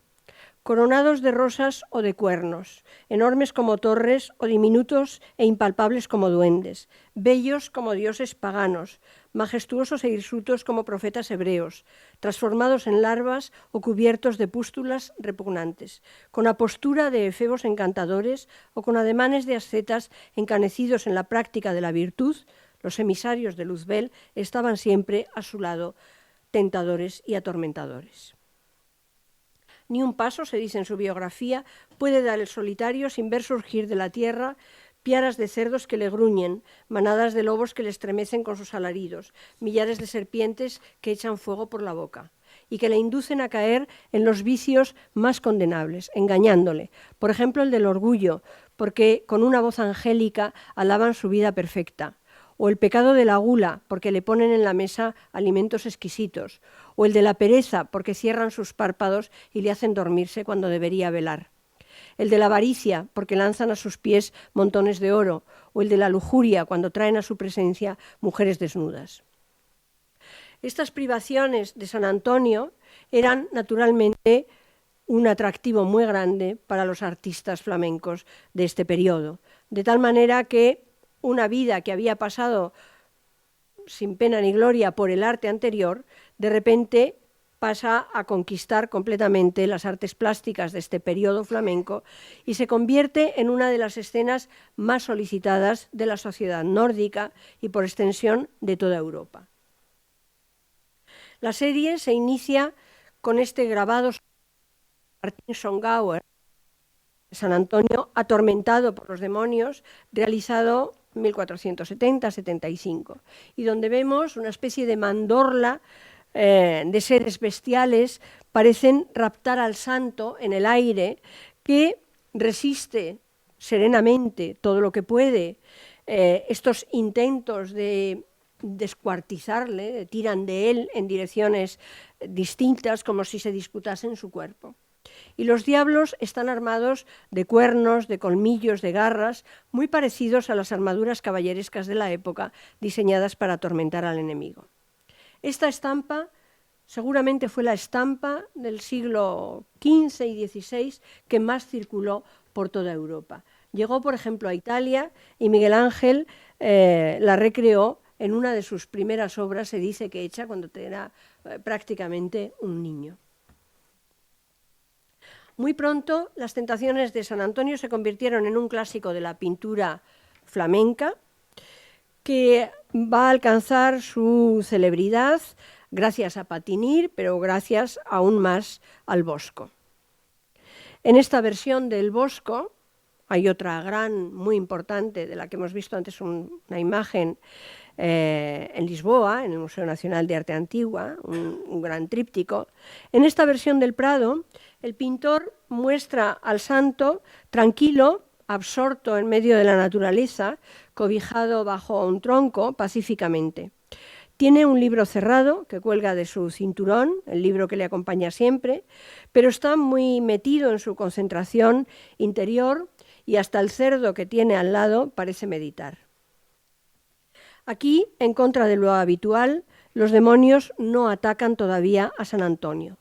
Coronados de rosas o de cuernos, enormes como torres o diminutos e impalpables como duendes, bellos como dioses paganos, majestuosos e hirsutos como profetas hebreos, transformados en larvas o cubiertos de pústulas repugnantes, con apostura de efebos encantadores o con ademanes de ascetas encanecidos en la práctica de la virtud, los emisarios de Luzbel estaban siempre a su lado, tentadores y atormentadores. Ni un paso, se dice en su biografía, puede dar el solitario sin ver surgir de la tierra piaras de cerdos que le gruñen, manadas de lobos que le estremecen con sus alaridos, millares de serpientes que echan fuego por la boca y que le inducen a caer en los vicios más condenables, engañándole. Por ejemplo, el del orgullo, porque con una voz angélica alaban su vida perfecta. O el pecado de la gula, porque le ponen en la mesa alimentos exquisitos, o el de la pereza, porque cierran sus párpados y le hacen dormirse cuando debería velar. El de la avaricia, porque lanzan a sus pies montones de oro, o el de la lujuria, cuando traen a su presencia mujeres desnudas. Estas privaciones de San Antonio eran naturalmente un atractivo muy grande para los artistas flamencos de este periodo, de tal manera que una vida que había pasado sin pena ni gloria por el arte anterior, de repente pasa a conquistar completamente las artes plásticas de este periodo flamenco y se convierte en una de las escenas más solicitadas de la sociedad nórdica y por extensión de toda Europa. La serie se inicia con este grabado de Martin Schongauer, San Antonio atormentado por los demonios, realizado en 1470-75, y donde vemos una especie de mandorla de seres bestiales, parecen raptar al santo en el aire, que resiste serenamente todo lo que puede estos intentos de descuartizarle, tiran de él en direcciones distintas como si se disputasen su cuerpo. Y los diablos están armados de cuernos, de colmillos, de garras, muy parecidos a las armaduras caballerescas de la época, diseñadas para atormentar al enemigo. Esta estampa seguramente fue la estampa del siglo XV y XVI que más circuló por toda Europa. Llegó, por ejemplo, a Italia y Miguel Ángel la recreó en una de sus primeras obras, se dice que hecha cuando era prácticamente un niño. Muy pronto, las tentaciones de San Antonio se convirtieron en un clásico de la pintura flamenca que va a alcanzar su celebridad gracias a Patinir, pero gracias aún más al Bosco. En esta versión del Bosco hay otra gran, muy importante, de la que hemos visto antes una imagen en Lisboa, en el Museo Nacional de Arte Antigua, un gran tríptico. En esta versión del Prado, el pintor muestra al santo tranquilo, absorto en medio de la naturaleza, cobijado bajo un tronco, pacíficamente. Tiene un libro cerrado que cuelga de su cinturón, el libro que le acompaña siempre, pero está muy metido en su concentración interior y hasta el cerdo que tiene al lado parece meditar. Aquí, en contra de lo habitual, los demonios no atacan todavía a San Antonio,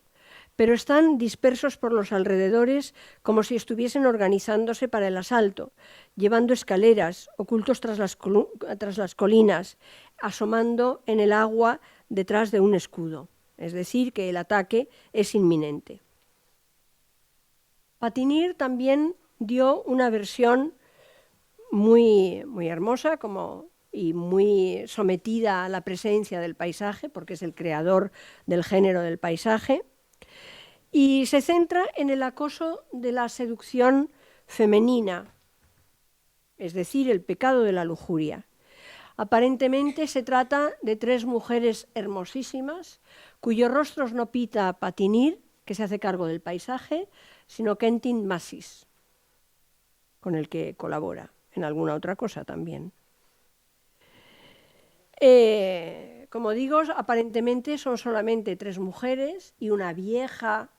pero están dispersos por los alrededores como si estuviesen organizándose para el asalto, llevando escaleras, ocultos tras las colinas, asomando en el agua detrás de un escudo. Es decir, que el ataque es inminente. Patinir también dio una versión muy, muy hermosa y muy sometida a la presencia del paisaje, porque es el creador del género del paisaje, y se centra en el acoso de la seducción femenina, es decir, el pecado de la lujuria. Aparentemente se trata de 3 mujeres hermosísimas, cuyos rostros no pinta Patinir, que se hace cargo del paisaje, sino Quentin Massis, con el que colabora en alguna otra cosa también. Como digo, aparentemente son solamente 3 mujeres y una vieja.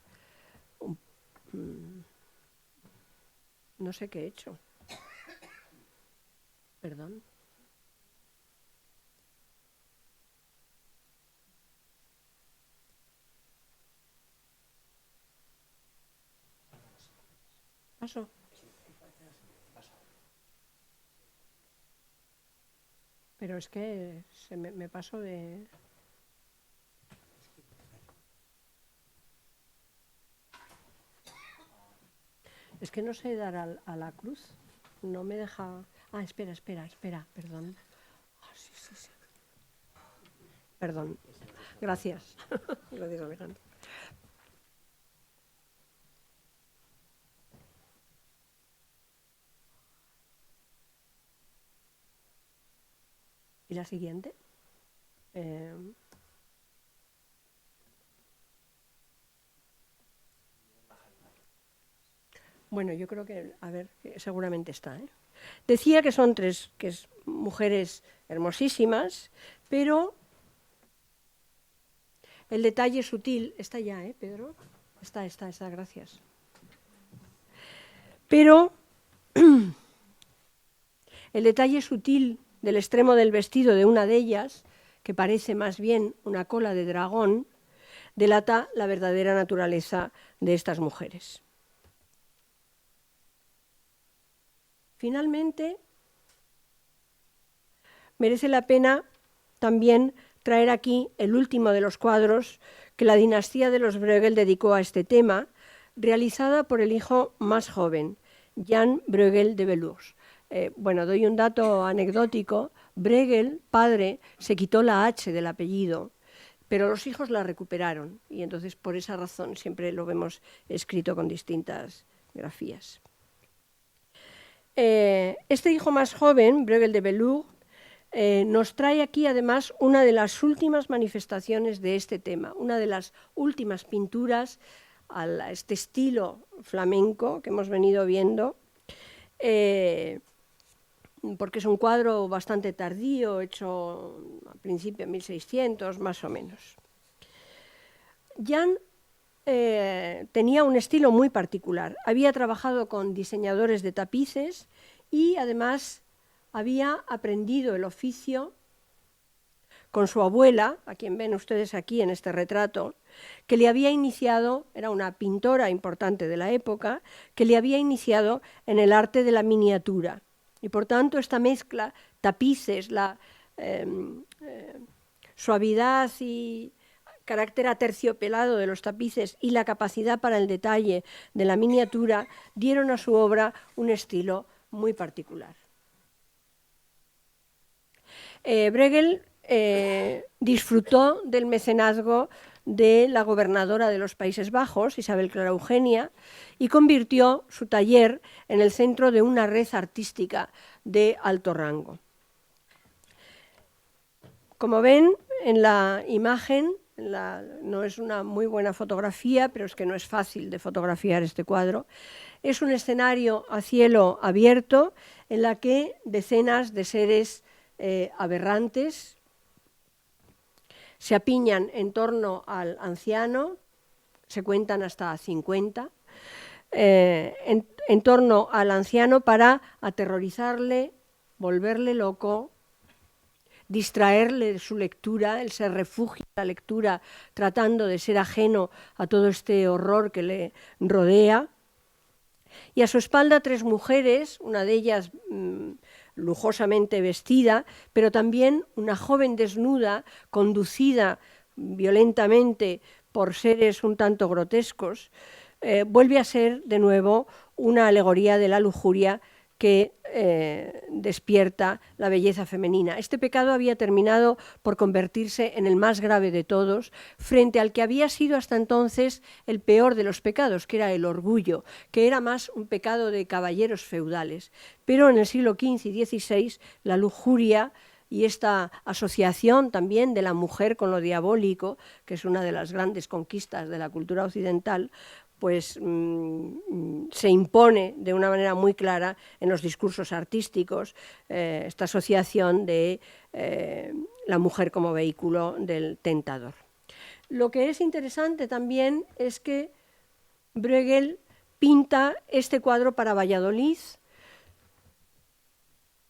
No sé qué he hecho. Perdón. Paso. Pero es que me paso de... Es que no sé dar a la cruz. No me deja... Ah, espera, perdón. Oh, sí. Perdón. Gracias. Gracias, Alejandro. ¿Y la siguiente? Bueno, yo creo que, a ver, seguramente está. Decía que son 3 mujeres hermosísimas, pero el detalle sutil... Está ya, Pedro? Está, gracias. Pero el detalle sutil del extremo del vestido de una de ellas, que parece más bien una cola de dragón, delata la verdadera naturaleza de estas mujeres. Finalmente, merece la pena también traer aquí el último de los cuadros que la dinastía de los Bruegel dedicó a este tema, realizada por el hijo más joven, Jan Bruegel de Belus. Bueno, doy un dato anecdótico. Bruegel, padre, se quitó la H del apellido, pero los hijos la recuperaron y entonces por esa razón siempre lo vemos escrito con distintas grafías. Este hijo más joven, Bruegel de Belus, nos trae aquí además una de las últimas manifestaciones de este tema, una de las últimas pinturas a este estilo flamenco que hemos venido viendo, porque es un cuadro bastante tardío, hecho a principios de 1600, más o menos. Jan tenía un estilo muy particular. Había trabajado con diseñadores de tapices y además había aprendido el oficio con su abuela, a quien ven ustedes aquí en este retrato, que le había iniciado, era una pintora importante de la época, que le había iniciado en el arte de la miniatura. Y por tanto esta mezcla, tapices, la suavidad y carácter aterciopelado de los tapices y la capacidad para el detalle de la miniatura, dieron a su obra un estilo muy particular. Bruegel disfrutó del mecenazgo de la gobernadora de los Países Bajos, Isabel Clara Eugenia, y convirtió su taller en el centro de una red artística de alto rango. Como ven en la imagen, no es una muy buena fotografía, pero es que no es fácil de fotografiar este cuadro. Es un escenario a cielo abierto en la que decenas de seres aberrantes se apiñan en torno al anciano, se cuentan hasta 50, en torno al anciano para aterrorizarle, volverle loco, distraerle de su lectura. Él se refugia en la lectura tratando de ser ajeno a todo este horror que le rodea. Y a su espalda 3 mujeres, una de ellas lujosamente vestida, pero también una joven desnuda, conducida violentamente por seres un tanto grotescos, vuelve a ser de nuevo una alegoría de la lujuria que despierta la belleza femenina. Este pecado había terminado por convertirse en el más grave de todos, frente al que había sido hasta entonces el peor de los pecados, que era el orgullo, que era más un pecado de caballeros feudales. Pero en el siglo XV y XVI la lujuria y esta asociación también de la mujer con lo diabólico, que es una de las grandes conquistas de la cultura occidental, pues se impone de una manera muy clara en los discursos artísticos, esta asociación de la mujer como vehículo del tentador. Lo que es interesante también es que Bruegel pinta este cuadro para Valladolid,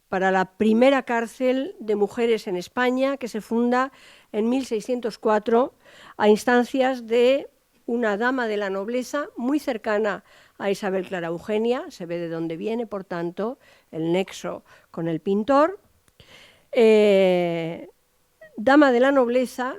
para la primera cárcel de mujeres en España, que se funda en 1604 a instancias de una dama de la nobleza muy cercana a Isabel Clara Eugenia. Se ve de dónde viene, por tanto, el nexo con el pintor. Dama de la nobleza,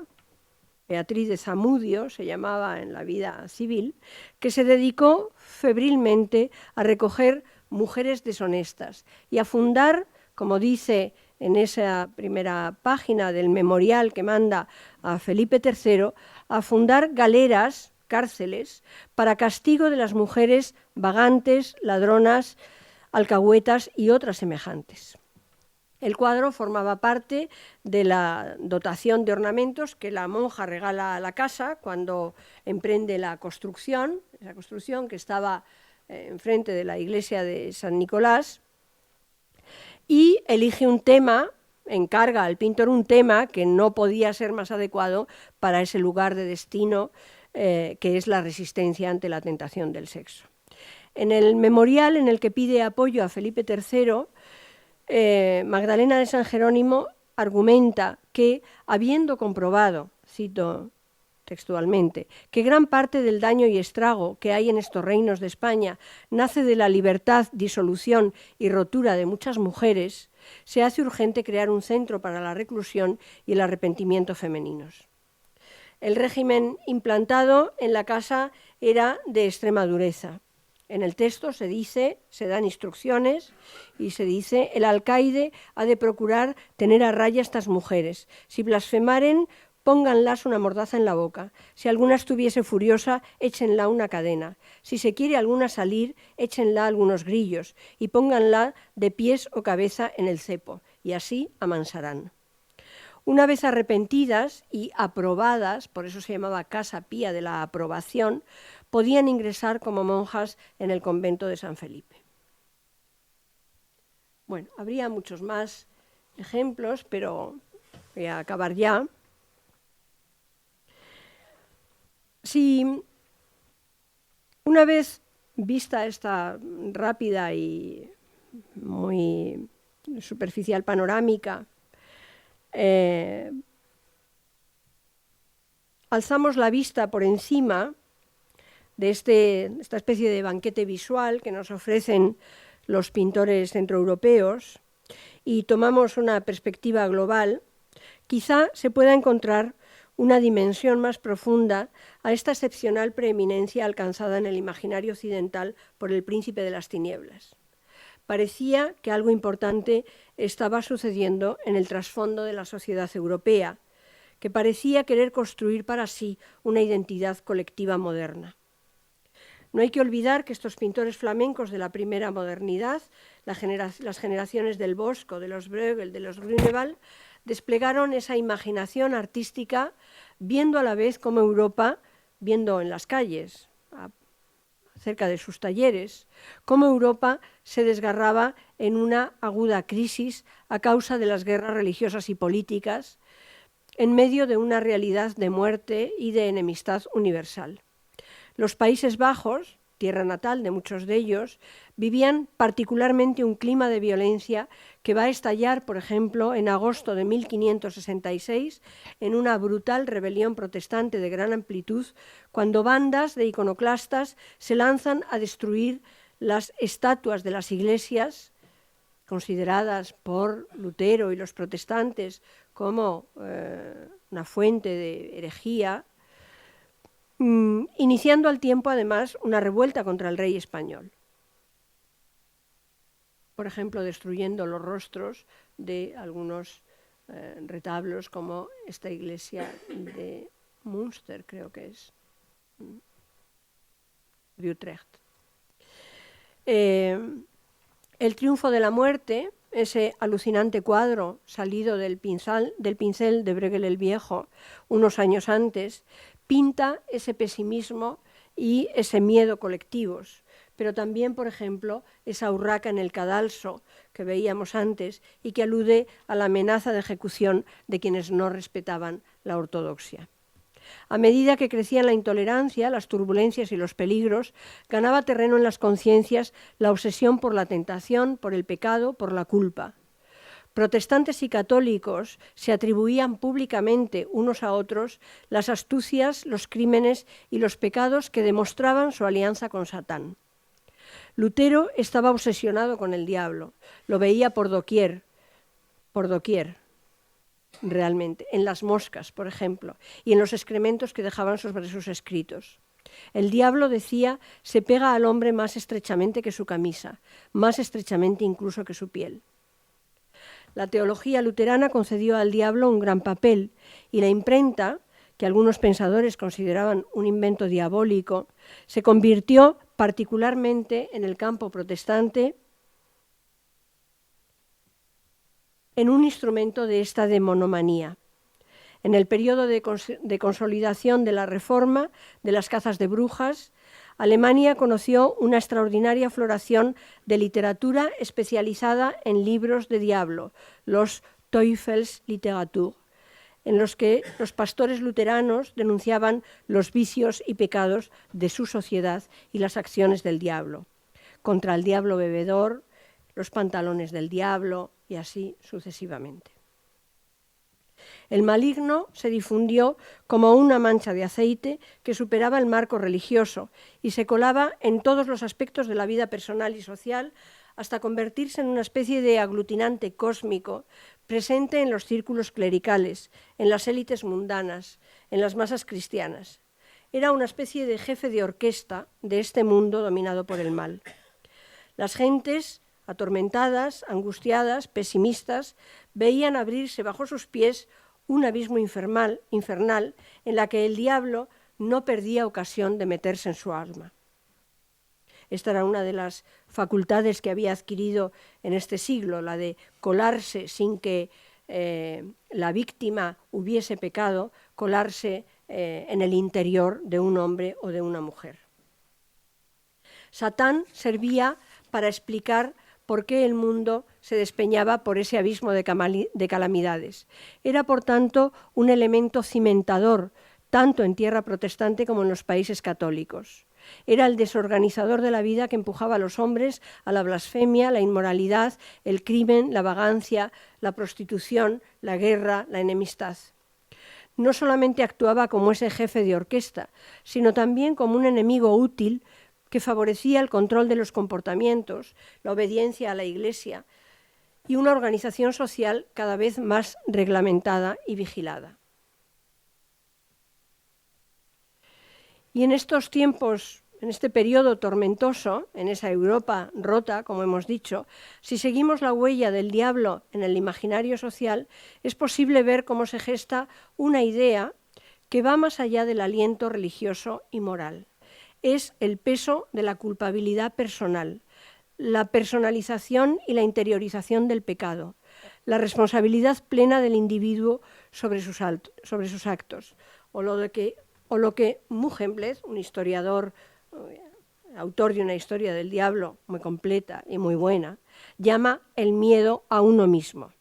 Beatriz de Zamudio se llamaba en la vida civil, que se dedicó febrilmente a recoger mujeres deshonestas y a fundar, como dice en esa primera página del memorial que manda a Felipe III, a fundar galeras, cárceles, para castigo de las mujeres vagantes, ladronas, alcahuetas y otras semejantes. El cuadro formaba parte de la dotación de ornamentos que la monja regala a la casa cuando emprende la construcción, esa construcción que estaba enfrente de la iglesia de San Nicolás, y elige un tema, encarga al pintor un tema que no podía ser más adecuado para ese lugar de destino, que es la resistencia ante la tentación del sexo. En el memorial en el que pide apoyo a Felipe III, Magdalena de San Jerónimo argumenta que, habiendo comprobado, cito textualmente, que gran parte del daño y estrago que hay en estos reinos de España nace de la libertad, disolución y rotura de muchas mujeres, se hace urgente crear un centro para la reclusión y el arrepentimiento femeninos. El régimen implantado en la casa era de extrema dureza. En el texto se dice, se dan instrucciones y se dice: el alcaide ha de procurar tener a raya a estas mujeres. Si blasfemaren, pónganlas una mordaza en la boca. Si alguna estuviese furiosa, échenla una cadena. Si se quiere alguna salir, échenla algunos grillos y pónganla de pies o cabeza en el cepo, y así amansarán. Una vez arrepentidas y aprobadas, por eso se llamaba Casa Pía de la Aprobación, podían ingresar como monjas en el convento de San Felipe. Bueno, habría muchos más ejemplos, pero voy a acabar ya. Si una vez vista esta rápida y muy superficial panorámica, alzamos la vista por encima de esta especie de banquete visual que nos ofrecen los pintores centroeuropeos y tomamos una perspectiva global, quizá se pueda encontrar una dimensión más profunda a esta excepcional preeminencia alcanzada en el imaginario occidental por el príncipe de las tinieblas. Parecía que algo importante estaba sucediendo en el trasfondo de la sociedad europea, que parecía querer construir para sí una identidad colectiva moderna. No hay que olvidar que estos pintores flamencos de la primera modernidad, las generaciones del Bosco, de los Bruegel, de los Grünewald, desplegaron esa imaginación artística viendo a la vez cómo Europa, viendo en las calles, cerca de sus talleres, cómo Europa se desgarraba en una aguda crisis a causa de las guerras religiosas y políticas, en medio de una realidad de muerte y de enemistad universal. Los Países Bajos, tierra natal de muchos de ellos, vivían particularmente un clima de violencia que va a estallar, por ejemplo, en agosto de 1566, en una brutal rebelión protestante de gran amplitud, cuando bandas de iconoclastas se lanzan a destruir las estatuas de las iglesias, consideradas por Lutero y los protestantes como una fuente de herejía, iniciando al tiempo, además, una revuelta contra el rey español. Por ejemplo, destruyendo los rostros de algunos retablos, como esta iglesia de Münster, creo que es, de Utrecht. El triunfo de la muerte, ese alucinante cuadro salido del pincel de Bruegel el Viejo unos años antes, pinta ese pesimismo y ese miedo colectivos, pero también, por ejemplo, esa urraca en el cadalso que veíamos antes y que alude a la amenaza de ejecución de quienes no respetaban la ortodoxia. A medida que crecía la intolerancia, las turbulencias y los peligros, ganaba terreno en las conciencias la obsesión por la tentación, por el pecado, por la culpa. Protestantes y católicos se atribuían públicamente unos a otros las astucias, los crímenes y los pecados que demostraban su alianza con Satán. Lutero estaba obsesionado con el diablo, lo veía por doquier, realmente, en las moscas, por ejemplo, y en los excrementos que dejaban sobre sus escritos. El diablo, decía, se pega al hombre más estrechamente que su camisa, más estrechamente incluso que su piel. La teología luterana concedió al diablo un gran papel y la imprenta, que algunos pensadores consideraban un invento diabólico, se convirtió particularmente en el campo protestante en un instrumento de esta demonomanía. En el periodo de consolidación de la Reforma, de las cazas de brujas, Alemania conoció una extraordinaria floración de literatura especializada en libros de diablo, los Teufelsliteratur, en los que los pastores luteranos denunciaban los vicios y pecados de su sociedad y las acciones del diablo, contra el diablo bebedor, los pantalones del diablo y así sucesivamente. El maligno se difundió como una mancha de aceite que superaba el marco religioso y se colaba en todos los aspectos de la vida personal y social hasta convertirse en una especie de aglutinante cósmico presente en los círculos clericales, en las élites mundanas, en las masas cristianas. Era una especie de jefe de orquesta de este mundo dominado por el mal. Las gentes, atormentadas, angustiadas, pesimistas, veían abrirse bajo sus pies un abismo infernal en la que el diablo no perdía ocasión de meterse en su alma. Esta era una de las facultades que había adquirido en este siglo, la de colarse sin que la víctima hubiese pecado, colarse en el interior de un hombre o de una mujer. Satán servía para explicar por qué el mundo se despeñaba por ese abismo de calamidades. Era, por tanto, un elemento cimentador, tanto en tierra protestante como en los países católicos. Era el desorganizador de la vida que empujaba a los hombres a la blasfemia, la inmoralidad, el crimen, la vagancia, la prostitución, la guerra, la enemistad. No solamente actuaba como ese jefe de orquesta, sino también como un enemigo útil que favorecía el control de los comportamientos, la obediencia a la Iglesia y una organización social cada vez más reglamentada y vigilada. Y en estos tiempos, en este periodo tormentoso, en esa Europa rota, como hemos dicho, si seguimos la huella del diablo en el imaginario social, es posible ver cómo se gesta una idea que va más allá del aliento religioso y moral. Es el peso de la culpabilidad personal, la personalización y la interiorización del pecado, la responsabilidad plena del individuo sobre sus actos, o lo que Mugenblet, un historiador, autor de una historia del diablo muy completa y muy buena, llama el miedo a uno mismo.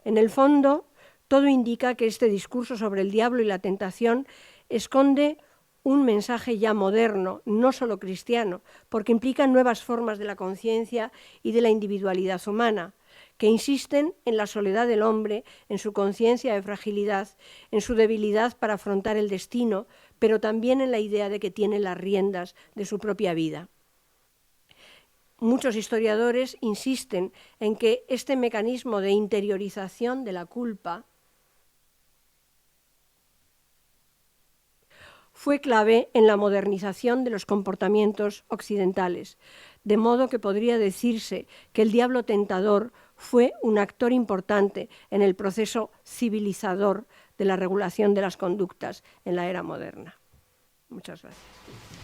En el fondo, todo indica que este discurso sobre el diablo y la tentación esconde un mensaje ya moderno, no solo cristiano, porque implican nuevas formas de la conciencia y de la individualidad humana, que insisten en la soledad del hombre, en su conciencia de fragilidad, en su debilidad para afrontar el destino, pero también en la idea de que tiene las riendas de su propia vida. Muchos historiadores insisten en que este mecanismo de interiorización de la culpa fue clave en la modernización de los comportamientos occidentales, de modo que podría decirse que el diablo tentador fue un actor importante en el proceso civilizador de la regulación de las conductas en la era moderna. Muchas gracias.